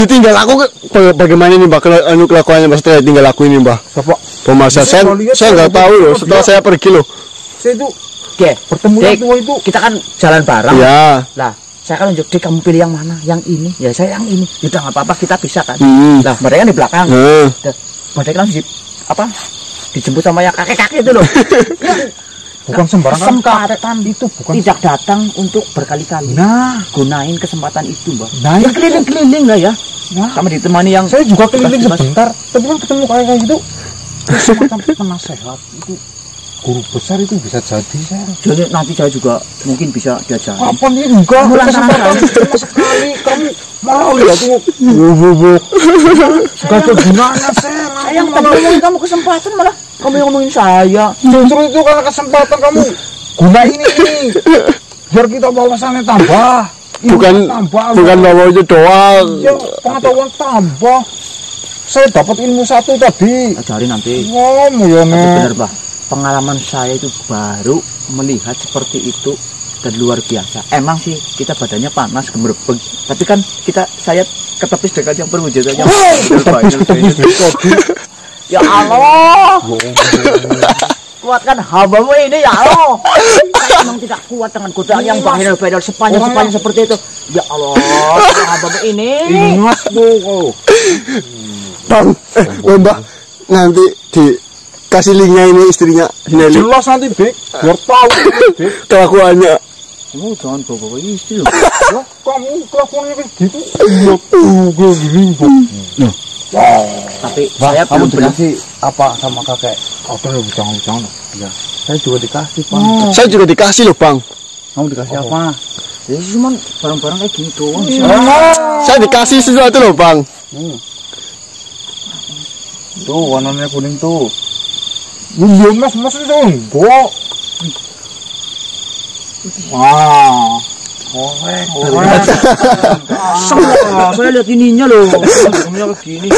Ditinggal aku bagaimana nih, Mbak? Kelakuannya Mas setelah tinggal aku ini, Mbak. Bapak, Pemirsa, saya nggak tahu loh. Setelah saya pergi loh. saya itu oke, bertemu Dik, yang tua itu. kita kan jalan bareng. Ya. Lah, saya kan unjuk, Dik, kamu pilih yang mana? Yang ini. Ya saya yang ini. Ya udah nggak apa-apa, kita bisa kan. Lah, mereka kan di belakang. Mereka kan dijemput sama yang kakek-kakek itu loh. Bukan sembarangan Kesempatan itu bukan. tidak datang untuk berkali-kali. Nah, Gunain kesempatan itu, Mbak. nah Ya itu. keliling-keliling lah ya. Nah, Sama ditemani yang saya juga keliling Bebas-bebas. sebentar, tapi kan ketemu kayak gitu. Itu semacam penasehat itu guru besar itu bisa jadi saya. Jadi nanti saya juga mungkin bisa diajar. Apa nih enggak kesempatan cuma sekali kamu mau lihat tuh. Gak ada gunanya saya. Yang tadi ngomongin kamu kesempatan malah kamu yang ngomongin saya. Justru itu karena kesempatan kamu gunain ini biar kita wawasannya tambah. Bukan bawa itu doang. Ya, pengetahuan tambah. Saya dapat ilmu satu tadi. Ajarin nanti. Oh, ya Benar, Bah. Pengalaman saya itu baru melihat seperti itu dan luar biasa. Emang sih kita badannya panas, gemerbeg. Tapi kan saya ketepis dekat yang perwujudannya. Ya Allah. Kuatkan hambamu ini ya Allah. Saya memang tidak kuat dengan godaan yang bahaya sepanjang seperti itu. Ya Allah, hambamu ini. Ingat tuh. Bang, Mbak, nanti dikasih linknya ini istrinya Nelly. Jelas nanti, Bek. Biar tahu, Bek. Kelakuannya. Kamu jangan bawa istri loh. Ya, kamu kelakuannya kayak gitu. Iya, gue gini. Tapi saya kamu belum dikasih apa sama kakek? Apa ya, jangan. Ya, saya juga dikasih, Bang. Saya juga dikasih loh, Bang. Kamu dikasih apa? Ya cuma barang-barang kayak gini doang. Saya dikasih sesuatu loh, Bang. Tuh, warnanya kuning tuh. Iya, Mas itu enggak. Wah. Saya lihat ininya loh. Ininya kayak gini.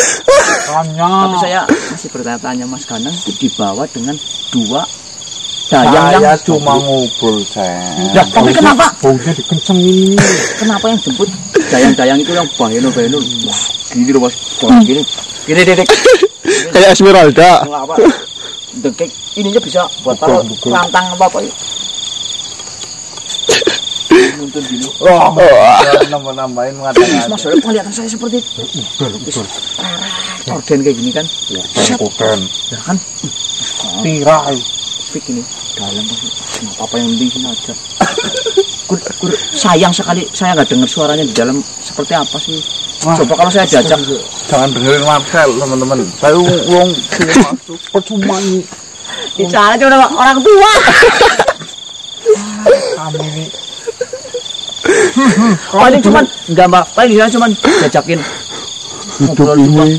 Tanya. Tapi saya masih bertanya Mas Kanang itu dibawa dengan 2 dayang Saya yang cuma ngobrol, saya. Ya, tapi kenapa? Baunya dikencengin. Kenapa yang jemput dayang-dayang itu yang baheno gini loh Mas, gini dedek. Kayak Esmeralda. Apa? Dekek ininya bisa buat taruh rantang apa ya? Nuntun gini. Nambah-nambahin mengatakan. Mas, soalnya penglihatan saya seperti itu. Orden kayak gini kan? Orden. Ya kan? Tirai. Fik ini dalam apa yang penting sini aja. Sayang sekali saya nggak dengar suaranya di dalam seperti apa sih. Coba kalau saya diajak. Jangan dengerin Marcel, teman-teman. Saya uang masuk percuma ini. Bicara cuma orang tua. Kami ini. Paling cuman gambar, paling dia cuman diajakin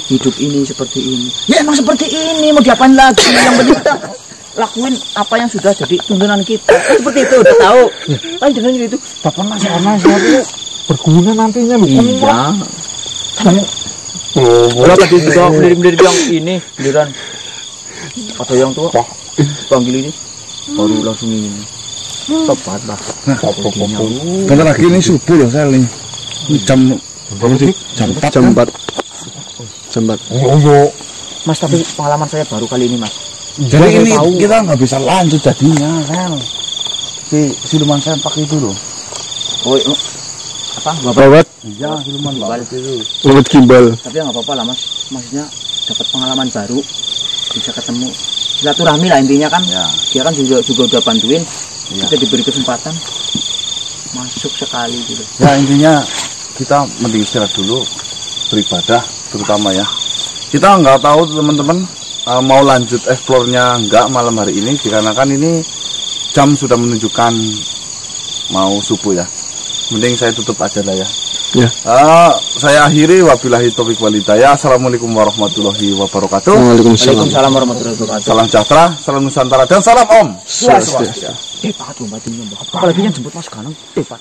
hidup ini seperti ini. Ya emang seperti ini, mau diapain lagi? Yang penting kita lakuin apa yang sudah jadi tuntunan kita. Seperti itu, udah tahu. Paling dengerin itu. Bapak nasihat itu berguna nantinya loh. Iya. Kalau tadi juga beli yang ini, beneran. Atau yang tua, panggil ini, baru langsung ini. Tepat lah. Bentar lagi ini subuh loh saya ini. Jam 4. Oh, Mas, tapi pengalaman saya baru kali ini, Mas. jadi ini kita nggak bisa lanjut jadinya, Sel. Si siluman sempak itu loh. Oh, apa? Babat. Iya, siluman babat itu. Babat gimbal. Tapi nggak apa-apa lah, Mas. Maksudnya dapat pengalaman baru, bisa ketemu silaturahmi lah intinya kan. Ya. Dia kan juga udah bantuin. Kita diberi kesempatan masuk sekali gitu. Ya intinya kita mending istirahat dulu, beribadah terutama ya. Kita nggak tahu teman-teman mau lanjut explore-nya nggak malam hari ini, dikarenakan ini jam sudah menunjukkan mau subuh ya. Mending saya tutup aja lah ya. Ya. Saya akhiri, wabillahi taufiq wal hidayah. Assalamualaikum warahmatullahi wabarakatuh. Waalaikumsalam warahmatullahi wabarakatuh. Salam sejahtera, salam Nusantara dan salam Om Swastiastu. Apalagi yang jemput Mas Kanang. Pak.